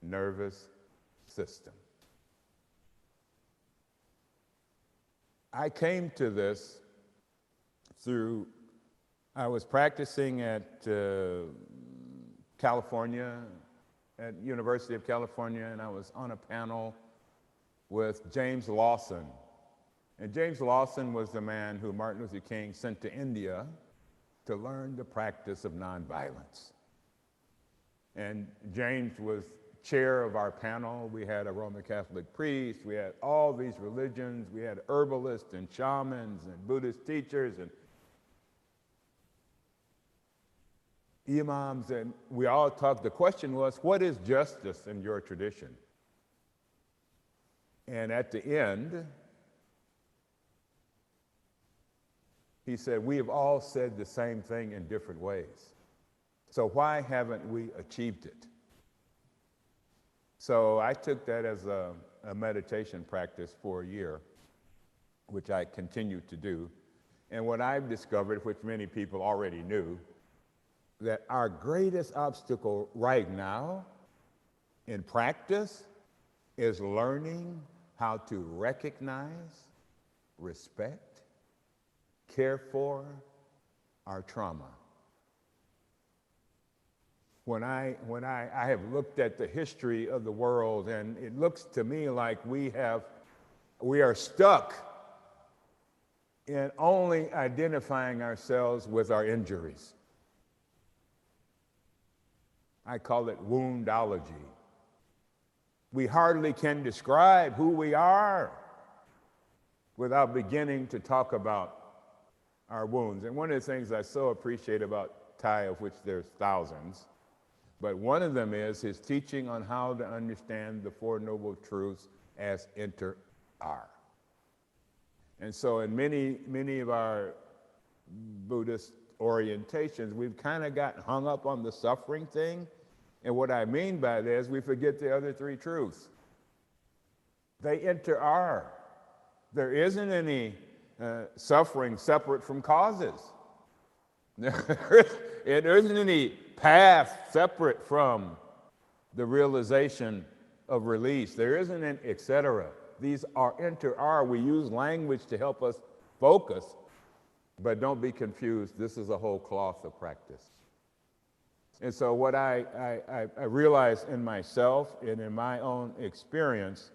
F: nervous system. I came to this through, I was practicing at California, at University of California, and I was on a panel with James Lawson. And James Lawson was the man who Martin Luther King sent to India to learn the practice of nonviolence. And James was chair of our panel. We had a Roman Catholic priest, we had all these religions, we had herbalists and shamans and Buddhist teachers and imams, and we all talked. The question was, what is justice in your tradition? And at the end, he said, we have all said the same thing in different ways. So why haven't we achieved it? So I took that as a meditation practice for a year, which I continue to do. And what I've discovered, which many people already knew, that our greatest obstacle right now in practice is learning how to recognize, respect, care for our trauma. When I have looked at the history of the world, and it looks to me like we are stuck in only identifying ourselves with our injuries. I call it woundology. We hardly can describe who we are without beginning to talk about our wounds. And one of the things I so appreciate about Thay, of which there's thousands, But one of them is his teaching on how to understand the Four Noble Truths as inter-are. And so in many of our Buddhist orientations, we've kind of got hung up on the suffering thing. And what I mean by that is we forget the other three truths. They inter-are. There isn't any suffering separate from causes. There isn't any path separate from the realization of release. There isn't an etc. These are inter-are. We use language to help us focus, but don't be confused. This is a whole cloth of practice. And so what I realized in myself and in my own experience,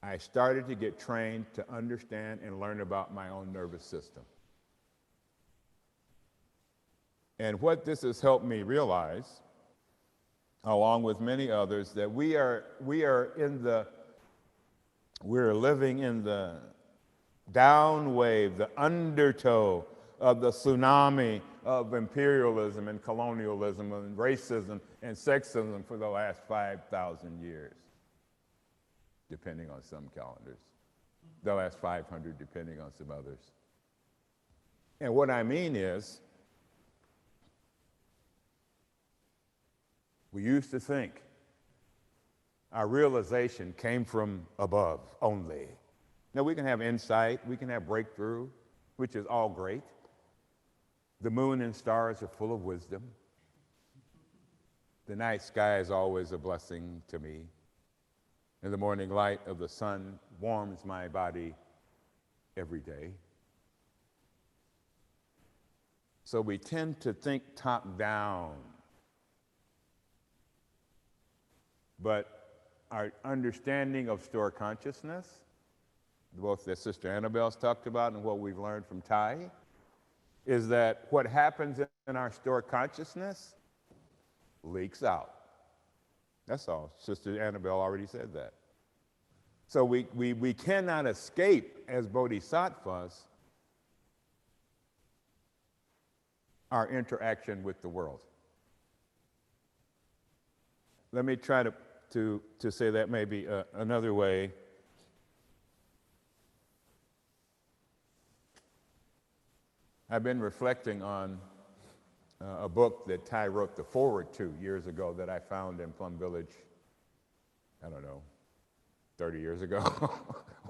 F: I started to get trained to understand and learn about my own nervous system. And what this has helped me realize, along with many others, that we're living in the down wave, the undertow of the tsunami of imperialism and colonialism and racism and sexism for the last 5,000 years, depending on some calendars. The last 500, depending on some others. And what I mean is, we used to think our realization came from above only. Now, we can have insight, we can have breakthrough, which is all great. The moon and stars are full of wisdom. The night sky is always a blessing to me. And the morning light of the sun warms my body every day. So we tend to think top down. But our understanding of store consciousness, both that Sister Annabelle's talked about and what we've learned from Thay, is that what happens in our store consciousness leaks out. That's all. Sister Annabelle already said that. So we cannot escape as bodhisattvas our interaction with the world. Let me try to say that maybe another way. I've been reflecting on a book that Thay wrote the foreword to years ago that I found in Plum Village, I don't know, 30 years ago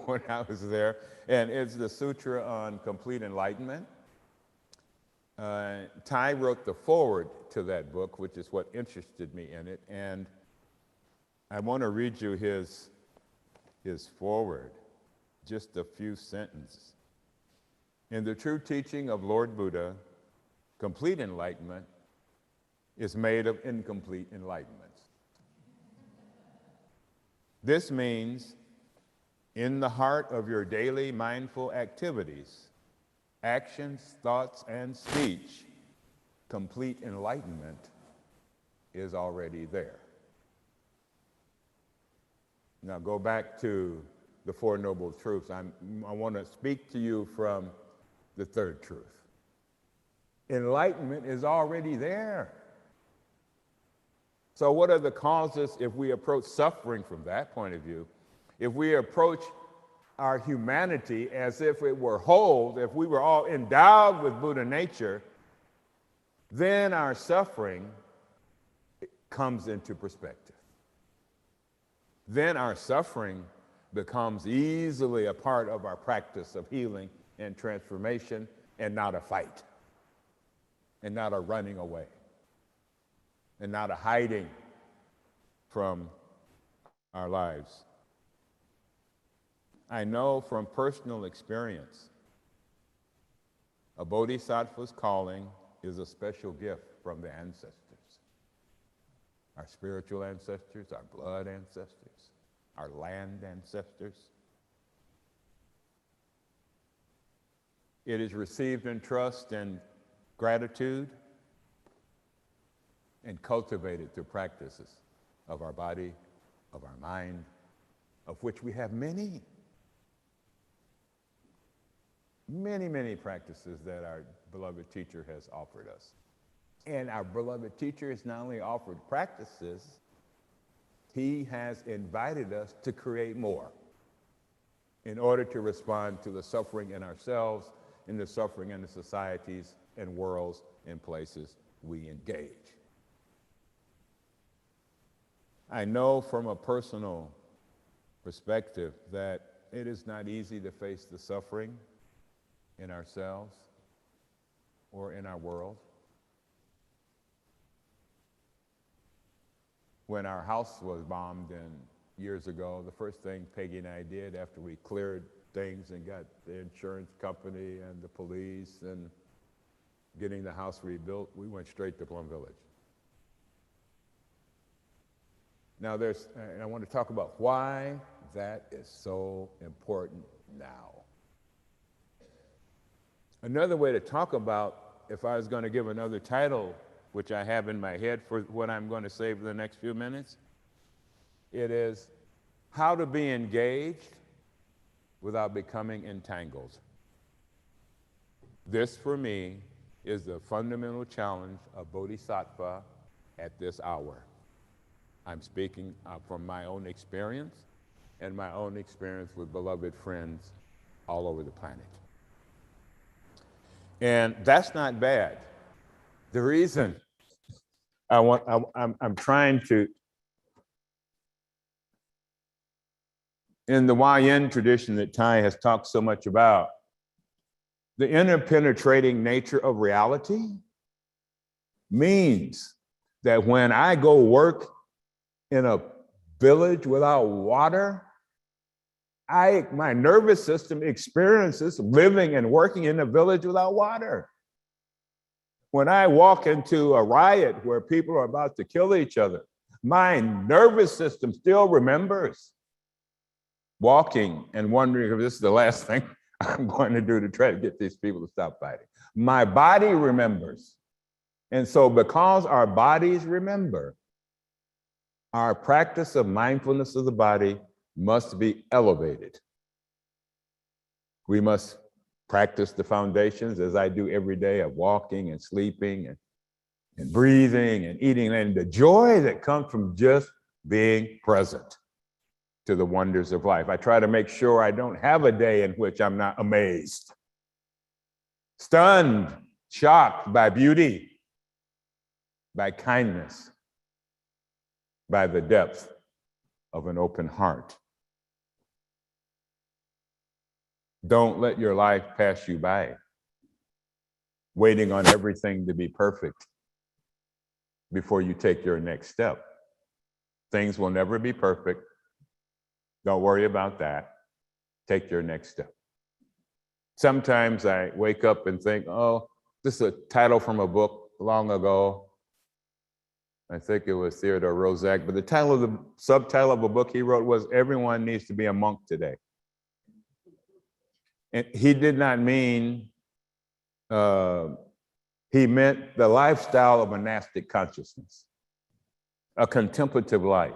F: when I was there. And it's the Sutra on Complete Enlightenment. Thay wrote the foreword to that book, which is what interested me in it. And I want to read you his foreword, just a few sentences. In the true teaching of Lord Buddha, complete enlightenment is made of incomplete enlightenments. This means in the heart of your daily mindful activities, actions, thoughts, and speech, complete enlightenment is already there. Now go back to the Four Noble Truths. I want to speak to you from the third truth. Enlightenment is already there. So what are the causes if we approach suffering from that point of view? If we approach our humanity as if it were whole, if we were all endowed with Buddha nature, then our suffering comes into perspective. Then our suffering becomes easily a part of our practice of healing and transformation, and not a fight, and not a running away, and not a hiding from our lives. I know from personal experience, a bodhisattva's calling is a special gift from the ancestors. Our spiritual ancestors, our blood ancestors, our land ancestors. It is received in trust and gratitude and cultivated through practices of our body, of our mind, of which we have many. Many, many practices that our beloved teacher has offered us. And our beloved teacher has not only offered practices, he has invited us to create more in order to respond to the suffering in ourselves and the suffering in the societies and worlds and places we engage. I know from a personal perspective that it is not easy to face the suffering in ourselves or in our world. When our house was bombed years ago, the first thing Peggy and I did after we cleared things and got the insurance company and the police and getting the house rebuilt, we went straight to Plum Village. Now I want to talk about why that is so important now. Another way to talk about, if I was going to give another title, which I have in my head for what I'm going to say for the next few minutes, it is how to be engaged without becoming entangled. This, for me, is the fundamental challenge of Bodhisattva at this hour. I'm speaking from my own experience and my own experience with beloved friends all over the planet. And that's not bad. The reason I'm trying to, in the YN tradition that Thay has talked so much about, the interpenetrating nature of reality means that when I go work in a village without water, my nervous system experiences living and working in a village without water. When I walk into a riot where people are about to kill each other, my nervous system still remembers walking and wondering if this is the last thing I'm going to do to try to get these people to stop fighting. My body remembers. And so because our bodies remember, our practice of mindfulness of the body must be elevated. We must practice the foundations, as I do every day, of walking and sleeping and breathing and eating, and the joy that comes from just being present to the wonders of life. I try to make sure I don't have a day in which I'm not amazed, stunned, shocked by beauty, by kindness, by the depth of an open heart. Don't let your life pass you by, waiting on everything to be perfect before you take your next step. Things will never be perfect. Don't worry about that. Take your next step. Sometimes I wake up and think, oh, this is a title from a book long ago. I think it was Theodore Roszak, but the subtitle of a book he wrote was Everyone Needs to Be a Monk Today. And he did not mean, he meant the lifestyle of monastic consciousness, a contemplative life,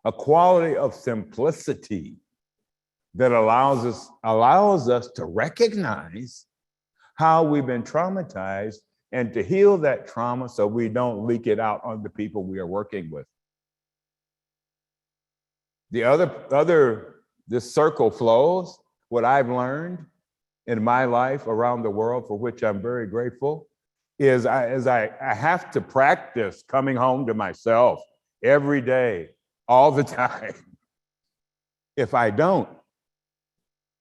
F: a quality of simplicity that allows us to recognize how we've been traumatized and to heal that trauma so we don't leak it out on the people we are working with. This circle flows. What I've learned in my life around the world, for which I'm very grateful, is I have to practice coming home to myself every day, all the time. If I don't,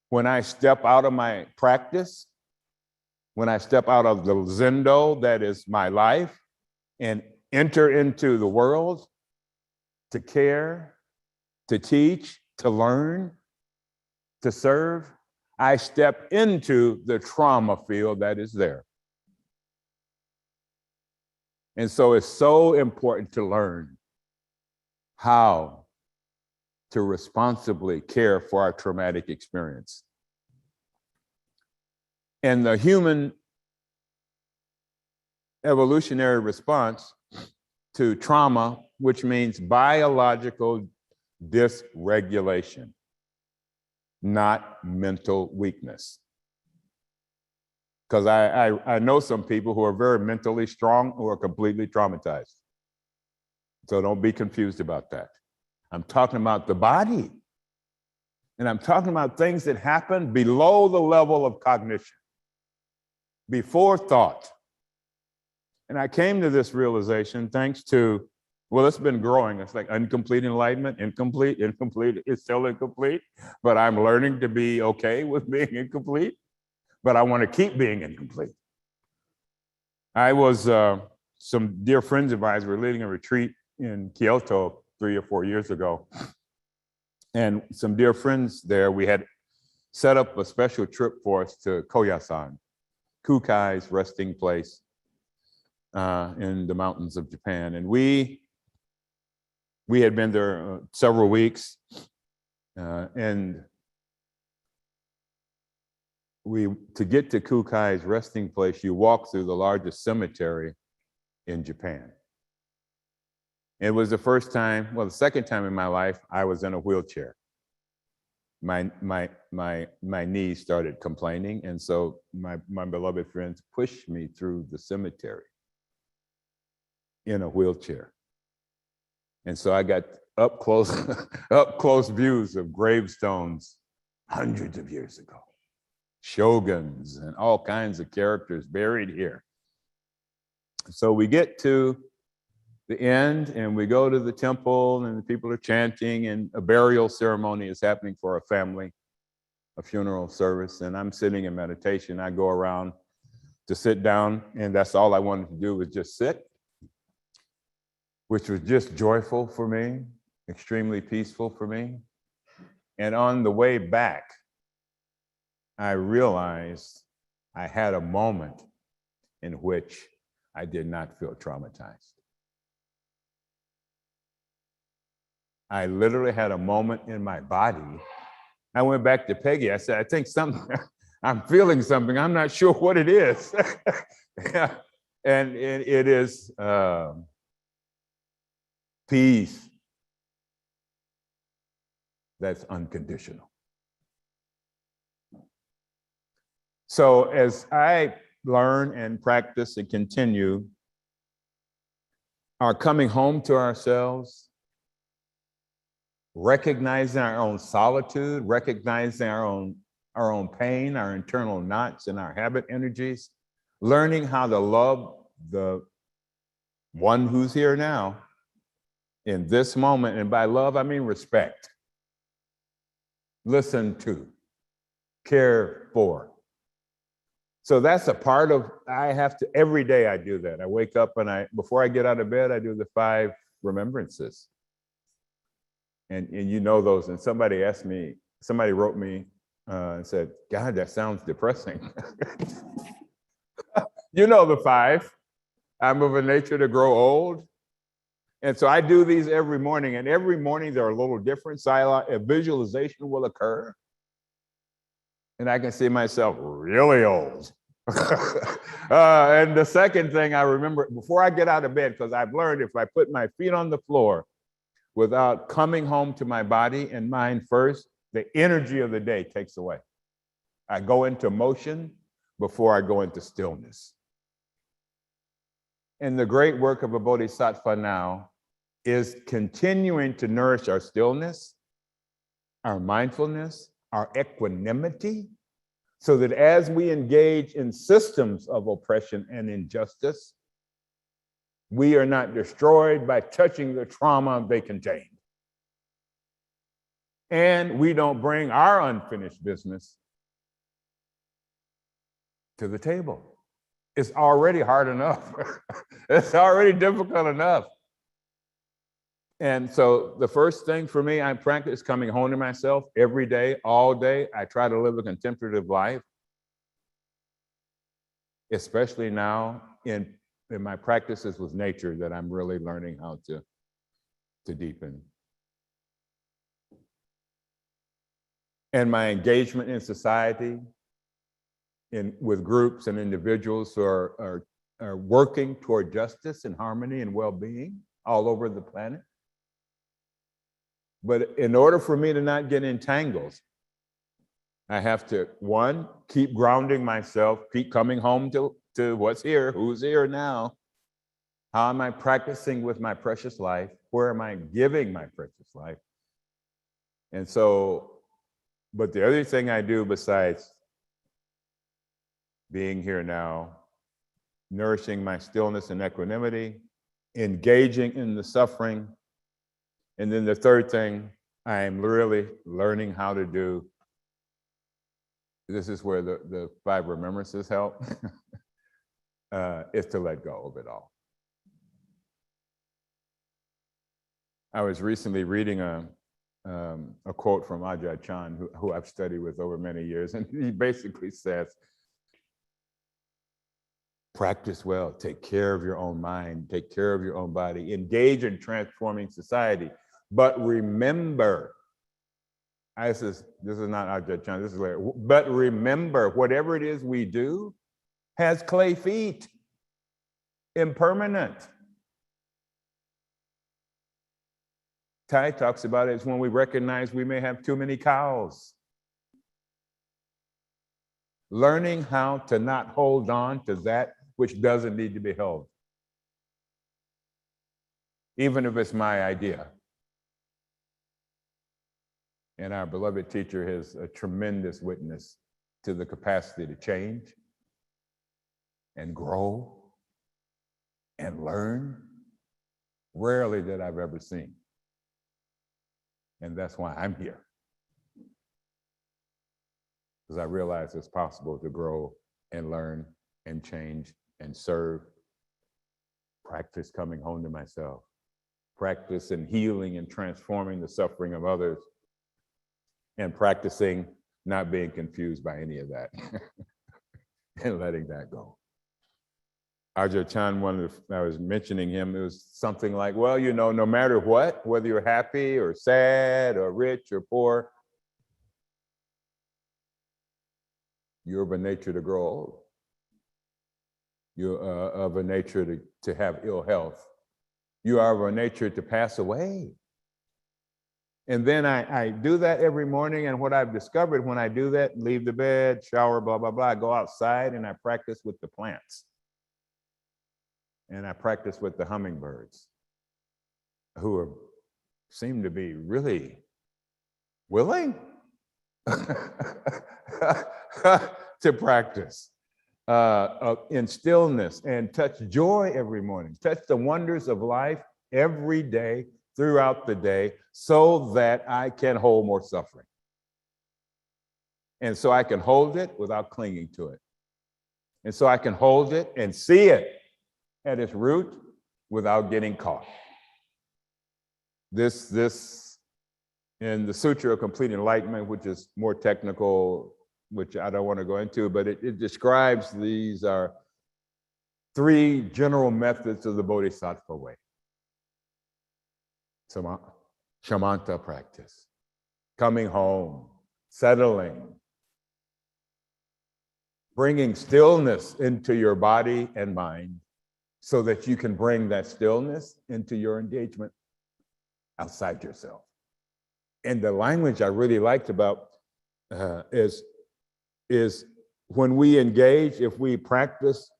F: when I step out of my practice, when I step out of the zendo that is my life and enter into the world to care, to teach, to learn, to serve, I step into the trauma field that is there. And so it's so important to learn how to responsibly care for our traumatic experience. And the human evolutionary response to trauma, which means biological dysregulation, not mental weakness. Because I know some people who are very mentally strong who are completely traumatized. So don't be confused about that. I'm talking about the body. And I'm talking about things that happen below the level of cognition, before thought. And I came to this realization thanks to, well, it's been growing. It's like incomplete enlightenment, incomplete, it's still incomplete, but I'm learning to be okay with being incomplete, but I want to keep being incomplete. I was, some dear friends of ours were leading a retreat in Kyoto 3 or 4 years ago. And some dear friends there, we had set up a special trip for us to Koyasan, Kukai's resting place in the mountains of Japan. And we had been there several weeks, and to get to Kukai's resting place, you walk through the largest cemetery in Japan. It was the first time, well, the second time in my life, I was in a wheelchair. My knees started complaining, and so my beloved friends pushed me through the cemetery in a wheelchair. And so I got up close views of gravestones hundreds of years ago, shoguns and all kinds of characters buried here. So we get to the end and we go to the temple and the people are chanting and a burial ceremony is happening for a family, a funeral service. And I'm sitting in meditation. I go around to sit down and that's all I wanted to do was just sit, which was just joyful for me, extremely peaceful for me. And on the way back, I realized I had a moment in which I did not feel traumatized. I literally had a moment in my body. I went back to Peggy. I said, I think I'm feeling something. I'm not sure what it is. And it is peace that's unconditional. So as I learn and practice and continue our coming home to ourselves, recognizing our own solitude, recognizing our own pain, our internal knots and our habit energies, learning how to love the one who's here now in this moment. And by love, I mean respect, listen to, care for. So that's a part of, every day I do that. I wake up and before I get out of bed, I do the 5 remembrances. And you know those, and somebody wrote me and said, God, that sounds depressing. You know the 5. I'm of a nature to grow old. And so I do these every morning, and every morning they're a little different. So a visualization will occur. And I can see myself really old. And the second thing I remember, before I get out of bed, because I've learned if I put my feet on the floor, without coming home to my body and mind first, the energy of the day takes away. I go into motion before I go into stillness. And the great work of a Bodhisattva now is continuing to nourish our stillness, our mindfulness, our equanimity, so that as we engage in systems of oppression and injustice, we are not destroyed by touching the trauma they contain. And we don't bring our unfinished business to the table. It's already hard enough. It's already difficult enough. And so the first thing for me, I practice coming home to myself every day, all day. I try to live a contemplative life, especially now in my practices with nature that I'm really learning how to deepen. And my engagement in society, with groups and individuals who are working toward justice and harmony and well-being all over the planet. But in order for me to not get entangled I have to, one, keep grounding myself, keep coming home to what's here, who's here now. How am I practicing with my precious life? Where am I giving my precious life? And so, but the other thing I do besides being here now, nourishing my stillness and equanimity, engaging in the suffering, and then the third thing I'm really learning how to do, this is where the Five Remembrances help, is to let go of it all. I was recently reading a quote from Ajahn Chah, who I've studied with over many years, and he basically says, practice well, take care of your own mind, take care of your own body, engage in transforming society, but remember, this is not Ajahn Chah, this is later, but remember, whatever it is we do has clay feet, impermanent. Thay talks about it as when we recognize we may have too many cows. Learning how to not hold on to that which doesn't need to be held, even if it's my idea. And our beloved teacher is a tremendous witness to the capacity to change and grow and learn. Rarely that I've ever seen. And that's why I'm here. Because I realize it's possible to grow and learn and change and serve. Practice coming home to myself. Practice in healing and transforming the suffering of others. And practicing not being confused by any of that. And letting that go. Ajahn Chah, I was mentioning him, it was something like, well, you know, no matter what, whether you're happy or sad or rich or poor, you're of a nature to grow old. You're of a nature to have ill health. You are of a nature to pass away. And then I do that every morning, and what I've discovered when I do that, leave the bed, shower, blah, blah, blah, I go outside and I practice with the plants. And I practice with the hummingbirds, who seem to be really willing to practice in stillness and touch joy every morning, touch the wonders of life every day throughout the day so that I can hold more suffering. And so I can hold it without clinging to it. And so I can hold it and see it at its root without getting caught. This in the Sutra of Complete Enlightenment, which is more technical, which I don't want to go into, but it describes these are three general methods of the Bodhisattva way. Shamatha practice, coming home, settling, bringing stillness into your body and mind so that you can bring that stillness into your engagement outside yourself. And the language I really liked about is when we engage, if we practice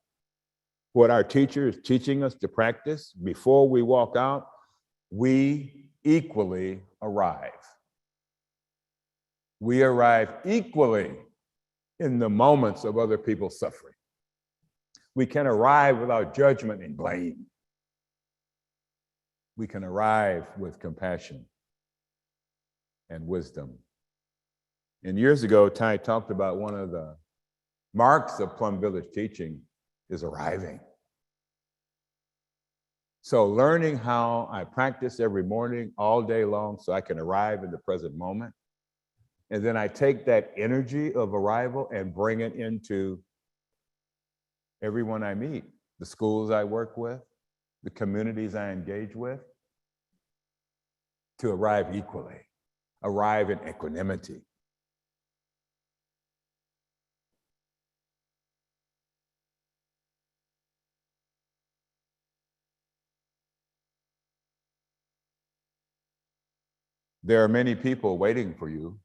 F: what our teacher is teaching us to practice before we walk out, we equally arrive. We arrive equally in the moments of other people's suffering. We can arrive without judgment and blame. We can arrive with compassion and wisdom. And years ago, Thay talked about one of the marks of Plum Village teaching is arriving. So learning how I practice every morning, all day long, so I can arrive in the present moment. And then I take that energy of arrival and bring it into everyone I meet, the schools I work with, the communities I engage with, to arrive equally, arrive in equanimity. There are many people waiting for you.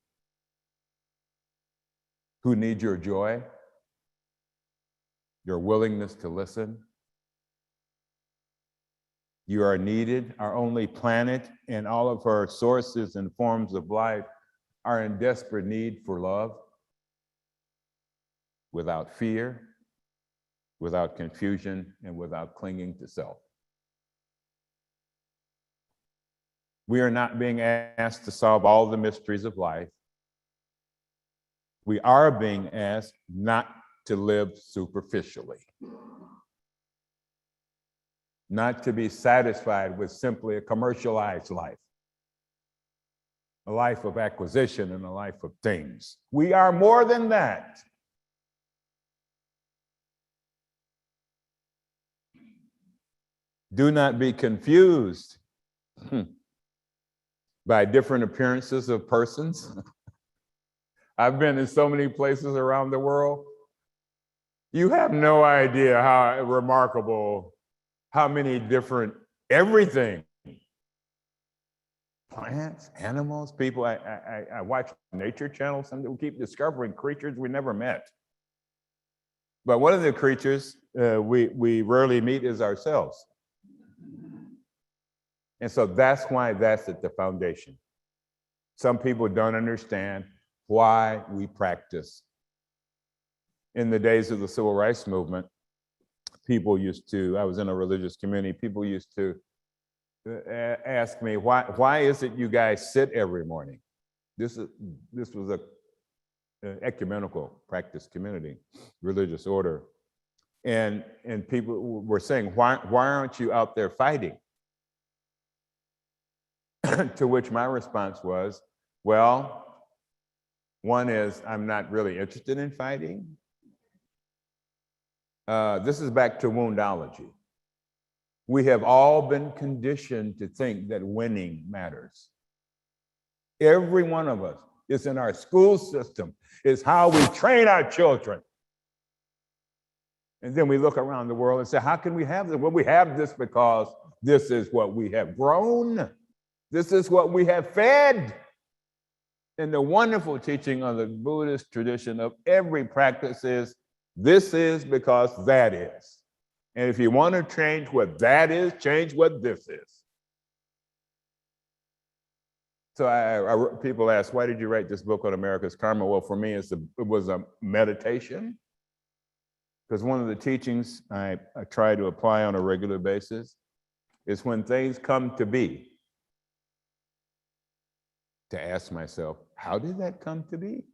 F: who need your joy, your willingness to listen. You are needed. Our only planet and all of her sources and forms of life are in desperate need for love, without fear, without confusion, and without clinging to self. We are not being asked to solve all the mysteries of life. We are being asked not to live superficially, not to be satisfied with simply a commercialized life, a life of acquisition and a life of things. We are more than that. Do not be confused by different appearances of persons. I've been in so many places around the world. You have no idea how remarkable, how many different everything. Plants, animals, people. I watch Nature Channel. We keep discovering creatures we never met. But one of the creatures we rarely meet is ourselves. And so that's why that's at the foundation. Some people don't understand why we practice. In the days of the Civil Rights Movement, people used to, I was in a religious community, people used to ask me, why is it you guys sit every morning? This was a ecumenical practice community, religious order. And people were saying, why aren't you out there fighting? To which my response was, well, one is I'm not really interested in fighting. This is back to woundology. We have all been conditioned to think that winning matters. Every one of us. It's in our school system. It's how we train our children. And then we look around the world and say, how can we have this? Well, we have this because this is what we have grown. This is what we have fed. And the wonderful teaching of the Buddhist tradition of every practice is, this is because that is. And if you want to change what that is, change what this is. So people ask, why did you write this book on America's Karma? Well, for me, it was a meditation. Because one of the teachings I try to apply on a regular basis is when things come to be, to ask myself, how did that come to be?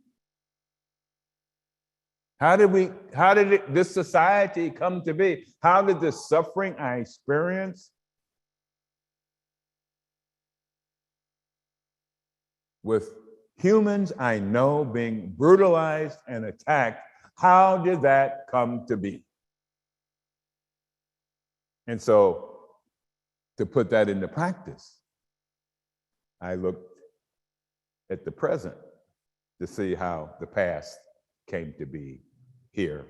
F: How did this society come to be? How did the suffering I experience with humans I know being brutalized and attacked, how did that come to be? And so to put that into practice, I looked at the present to see how the past came to be here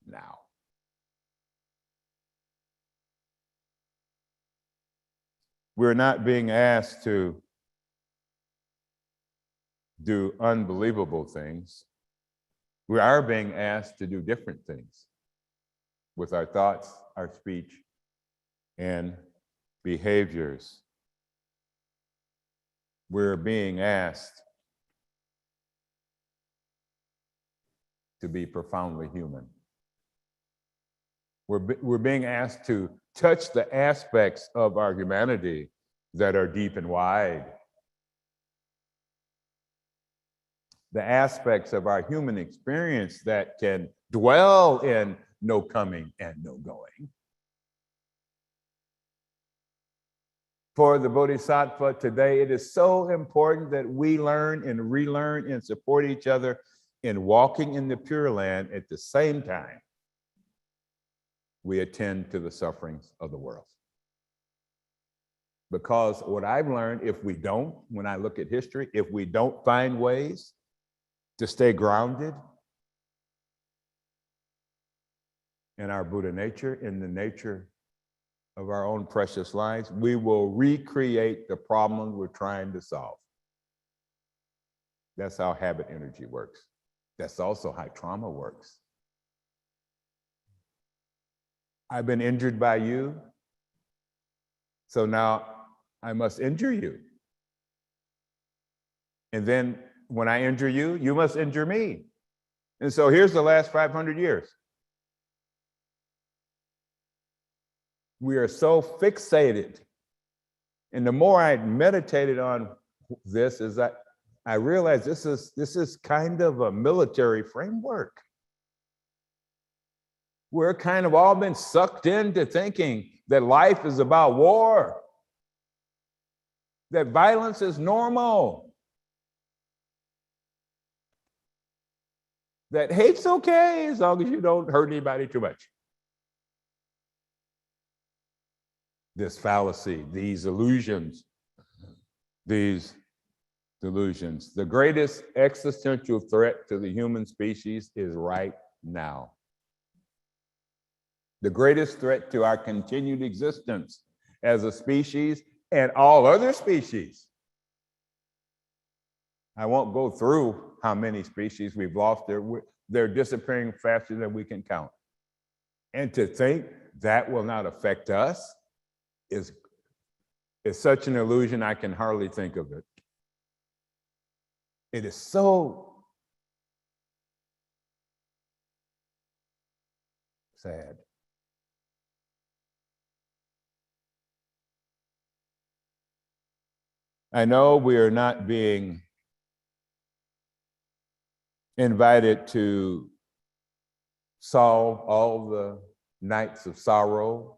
F: now. We're not being asked to do unbelievable things. We are being asked to do different things with our thoughts, our speech, and behaviors. We're being asked to be profoundly human. We're being asked to touch the aspects of our humanity that are deep and wide. The aspects of our human experience that can dwell in no coming and no going. For the Bodhisattva today, it is so important that we learn and relearn and support each other in walking in the Pure Land at the same time we attend to the sufferings of the world. Because what I've learned, if we don't, when I look at history, if we don't find ways to stay grounded in our Buddha nature, in the nature of our own precious lives, we will recreate the problem we're trying to solve. That's how habit energy works. That's also how trauma works. I've been injured by you, so now I must injure you. And then when I injure you, you must injure me. And so here's the last 500 years. We are so fixated. And the more I meditated on this, is that I realized this is kind of a military framework. We're kind of all been sucked into thinking that life is about war, that violence is normal, that hate's okay as long as you don't hurt anybody too much. This fallacy, these illusions, these delusions. The greatest existential threat to the human species is right now. The greatest threat to our continued existence as a species and all other species. I won't go through how many species we've lost. They're disappearing faster than we can count. And to think that will not affect us is such an illusion, I can hardly think of it. It is so sad. I know we are not being invited to solve all the nights of sorrow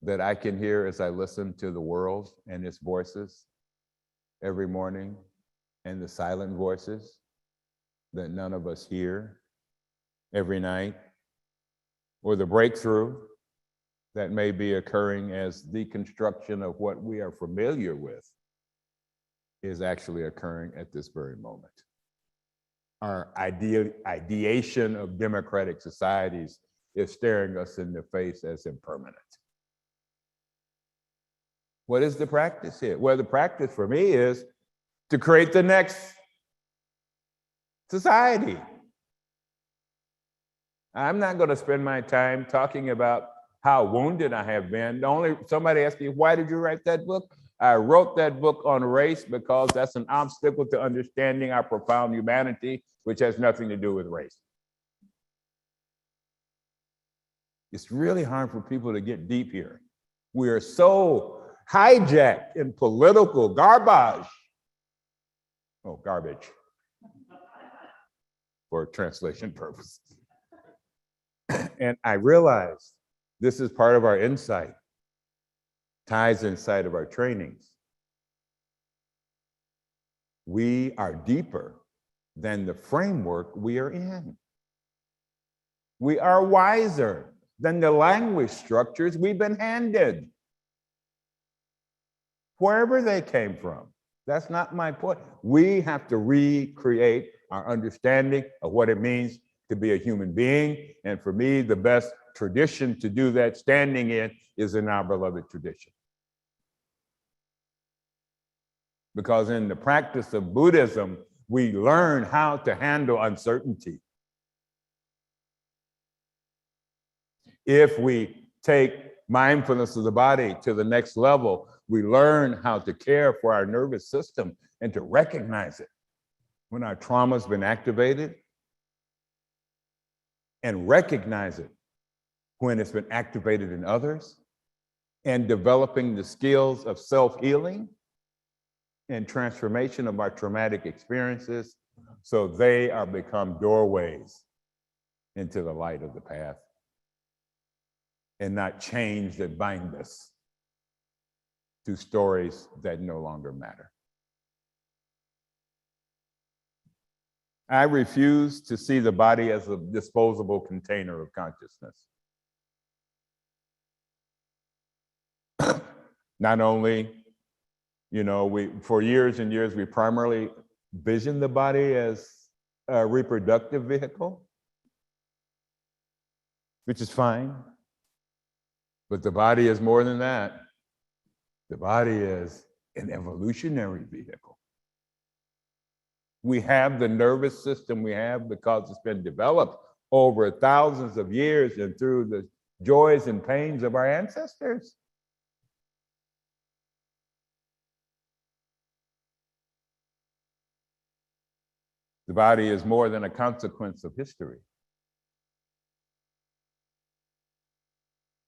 F: that I can hear as I listen to the world and its voices every morning, and the silent voices that none of us hear every night, or the breakthrough that may be occurring as deconstruction of what we are familiar with is actually occurring at this very moment. Our ideation of democratic societies is staring us in the face as impermanent. What is the practice here? Well, the practice for me is to create the next society. I'm not going to spend my time talking about how wounded I have been. Somebody asked me, why did you write that book? I wrote that book on race because that's an obstacle to understanding our profound humanity, which has nothing to do with race. It's really hard for people to get deep here. We are so hijacked in political garbage. Oh, garbage, for translation purposes. And I realized this is part of our insight, ties inside of our trainings. We are deeper than the framework we are in. We are wiser than the language structures we've been handed, wherever they came from. That's not my point. We have to recreate our understanding of what it means to be a human being. And for me, the best tradition to do that standing in is in our beloved tradition. Because in the practice of Buddhism, we learn how to handle uncertainty. If we take mindfulness of the body to the next level, we learn how to care for our nervous system and to recognize it when our trauma's been activated, and recognize it when it's been activated in others, and developing the skills of self-healing and transformation of our traumatic experiences so they are become doorways into the light of the path and not chains that bind us to stories that no longer matter. I refuse to see the body as a disposable container of consciousness. Not only, for years and years, we primarily visioned the body as a reproductive vehicle, which is fine. But the body is more than that. The body is an evolutionary vehicle. We have the nervous system we have because it's been developed over thousands of years and through the joys and pains of our ancestors. The body is more than a consequence of history.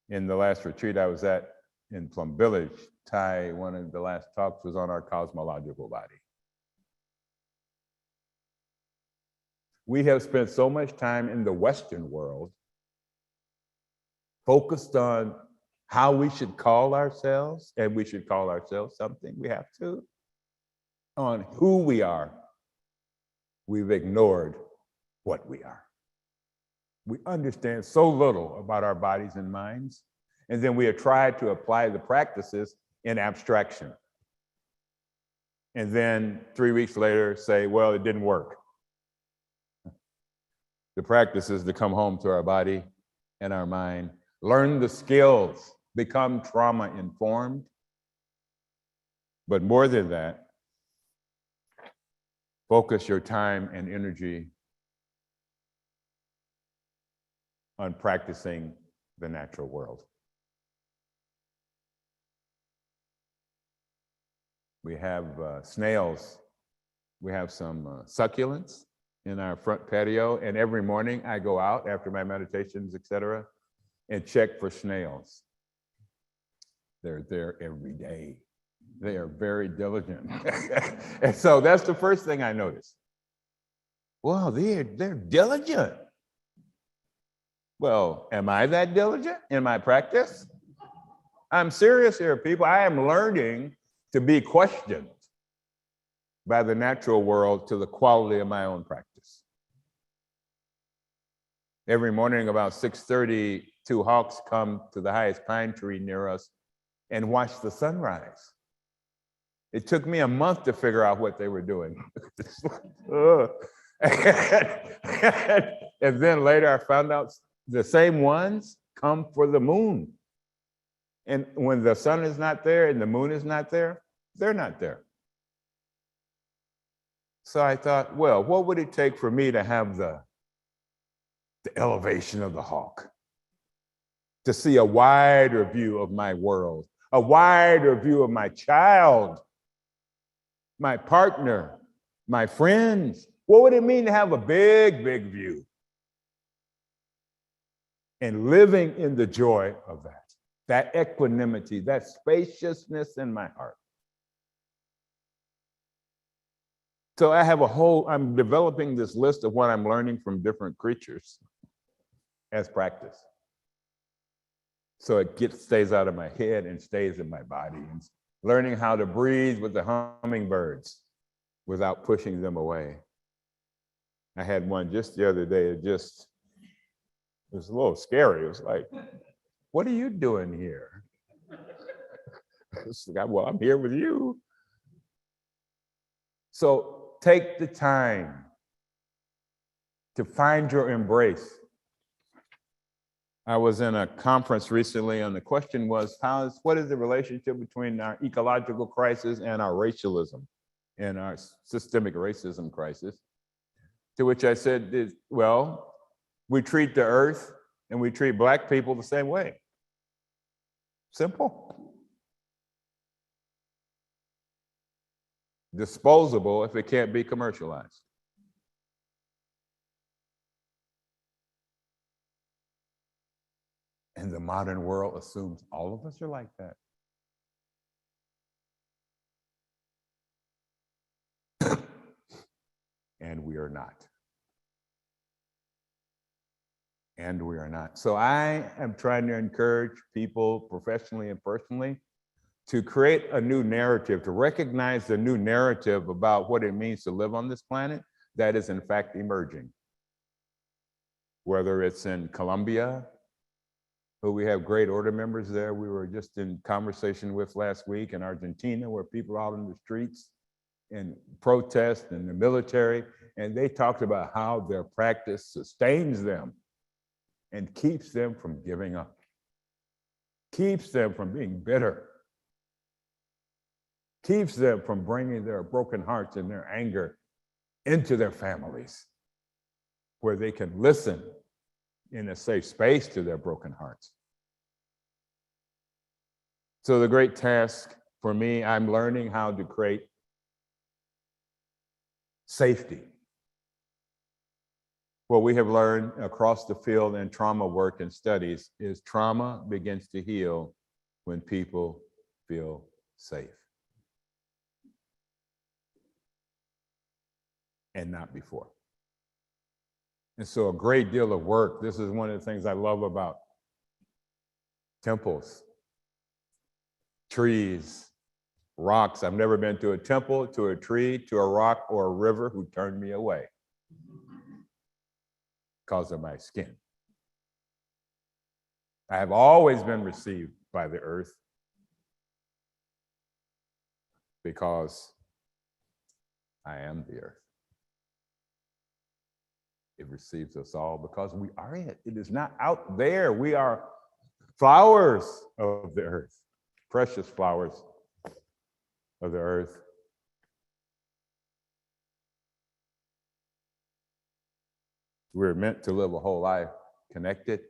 F: In the last retreat I was at in Plum Village, Thay, one of the last talks was on our cosmological body. We have spent so much time in the Western world focused on how we should call ourselves, and we should call ourselves something, we have to, on who we are. We've ignored what we are. We understand so little about our bodies and minds, and then we have tried to apply the practices in abstraction. And then 3 weeks later say, well, it didn't work. The practice is to come home to our body and our mind, learn the skills, become trauma informed. But more than that, focus your time and energy on practicing the natural world. We have snails. We have some succulents in our front patio, and every morning I go out after my meditations, etc., and check for snails. They're there every day. They are very diligent. And so that's the first thing I noticed. Well, they're diligent. Well, am I that diligent in my practice? I'm serious here, people. I am learning to be questioned by the natural world to the quality of my own practice. Every morning about 6:30, 2 hawks come to the highest pine tree near us and watch the sunrise. It took me a month to figure out what they were doing. And then later I found out the same ones come for the moon. And when the sun is not there and the moon is not there, they're not there. So I thought, well, what would it take for me to have the elevation of the hawk? To see a wider view of my world, a wider view of my child, my partner, my friends. What would it mean to have a big, big view? And living in the joy of that equanimity, that spaciousness in my heart. So I have I'm developing this list of what I'm learning from different creatures as practice. So it stays out of my head and stays in my body. And learning how to breathe with the hummingbirds without pushing them away. I had one just the other day. It was a little scary. It was like, what are you doing here? It's like, well, I'm here with you. So take the time to find your embrace. I was in a conference recently and the question was, what is the relationship between our ecological crisis and our racialism and our systemic racism crisis? To which I said, well, we treat the earth and we treat Black people the same way. Simple. Disposable if it can't be commercialized. And the modern world assumes all of us are like that. And we are not. And we are not. So I am trying to encourage people professionally and personally to create a new narrative, to recognize the new narrative about what it means to live on this planet that is in fact emerging. Whether it's in Colombia, who we have great order members there. We were just in conversation with last week in Argentina, where people are out in the streets and protest in the military, and they talked about how their practice sustains them and keeps them from giving up, keeps them from being bitter, keeps them from bringing their broken hearts and their anger into their families, where they can listen in a safe space to their broken hearts. So the great task for me, I'm learning how to create safety. What we have learned across the field in trauma work and studies is trauma begins to heal when people feel safe. And not before. And so a great deal of work, this is one of the things I love about temples, trees, rocks. I've never been to a temple, to a tree, to a rock, or a river who turned me away because of my skin. I have always been received by the earth because I am the earth. It receives us all because we are it. It is not out there. We are flowers of the earth, precious flowers of the earth. We're meant to live a whole life connected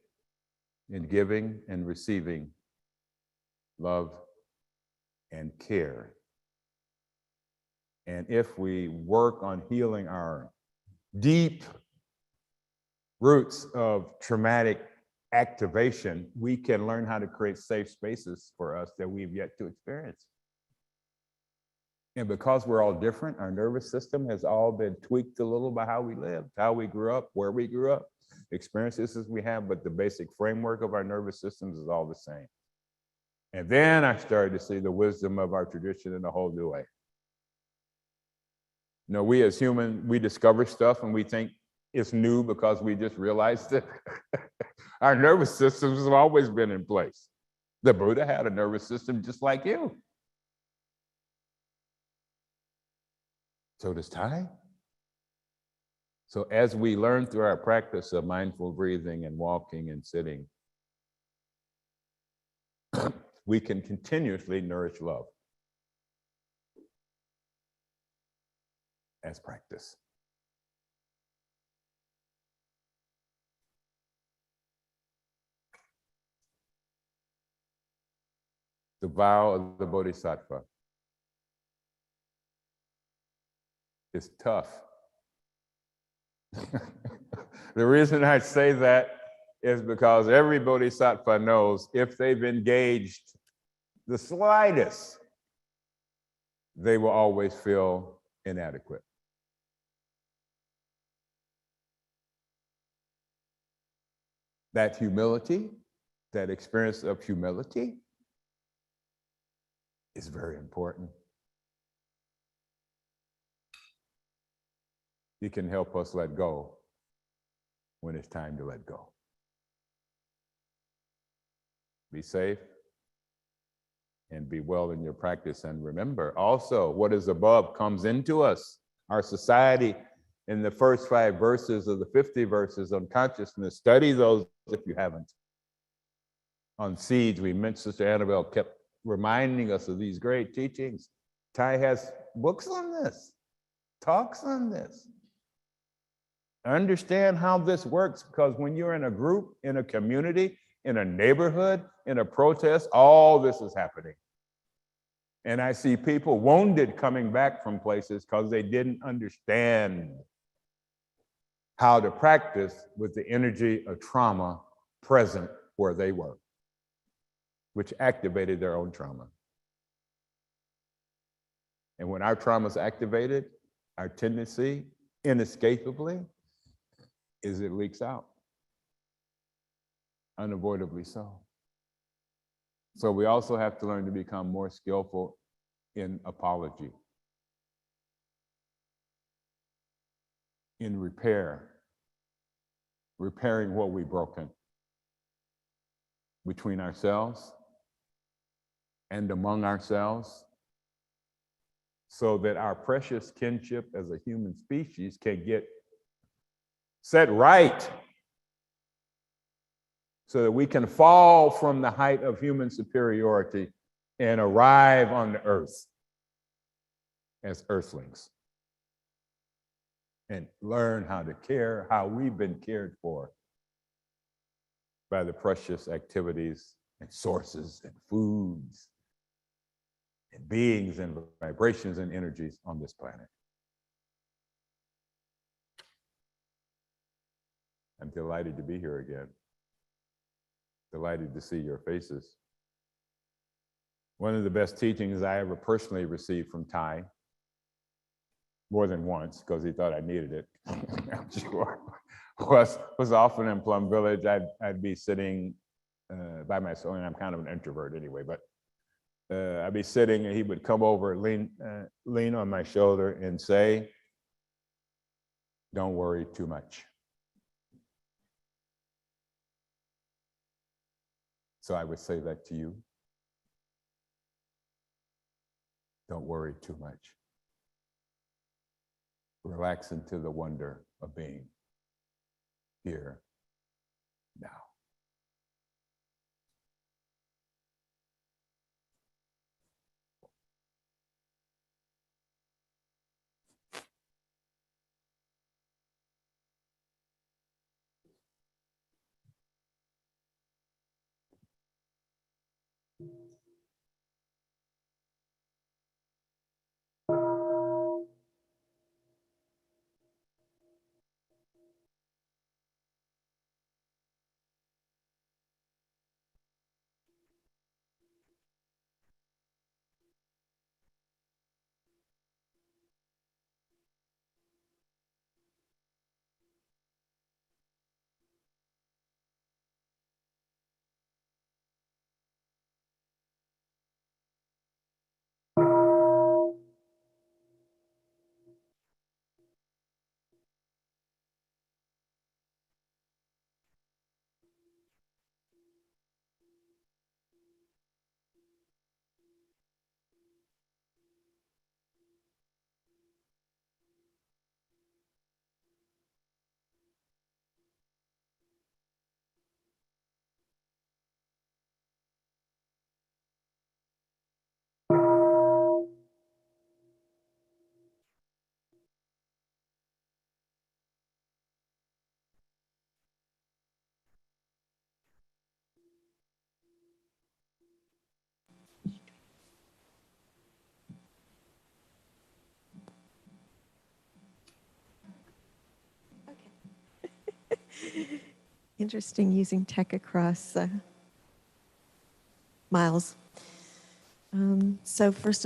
F: in giving and receiving love and care. And if we work on healing our deep roots of traumatic activation, we can learn how to create safe spaces for us that we've yet to experience. And because we're all different, our nervous system has all been tweaked a little by how we lived, how we grew up, where we grew up, experiences we have, but the basic framework of our nervous systems is all the same. And then I started to see the wisdom of our tradition in a whole new way. You know, we as humans, we discover stuff and we think it's new because we just realized that our nervous systems have always been in place. The Buddha had a nervous system just like you. So does Thay. So as we learn through our practice of mindful breathing and walking and sitting, we can continuously nourish love as practice. The vow of the Bodhisattva is tough. The reason I say that is because every Bodhisattva knows if they've engaged the slightest, they will always feel inadequate. That humility, that experience of humility is very important. It can help us let go when it's time to let go. Be safe and be well in your practice. And remember also, what is above comes into us. Our society, in the first 5 verses of the 50 verses on consciousness, study those if you haven't. On seeds, we mentioned Sister Annabelle kept reminding us of these great teachings. Thay has books on this, talks on this. Understand how this works, because when you're in a group, in a community, in a neighborhood, in a protest, all this is happening. And I see people wounded coming back from places because they didn't understand how to practice with the energy of trauma present where they were, which activated their own trauma. And when our trauma is activated, our tendency, inescapably, is it leaks out. Unavoidably so. So we also have to learn to become more skillful in apology, in repairing what we've broken between ourselves and among ourselves, so that our precious kinship as a human species can get set right, so that we can fall from the height of human superiority and arrive on the earth as earthlings. and learn how to care, how we've been cared for by the precious activities and sources and foods and beings and vibrations and energies on this planet. I'm delighted to be here again. Delighted to see your faces. One of the best teachings I ever personally received from Thay, more than once, because he thought I needed it, I'm sure, was often in Plum Village. I'd be sitting by myself, and I'm kind of an introvert anyway, but I'd be sitting and he would come over, lean on my shoulder and say, "Don't worry too much." So I would say that to you. Don't worry too much. Relax into the wonder of being here now.
G: Interesting using tech across miles. So first of all,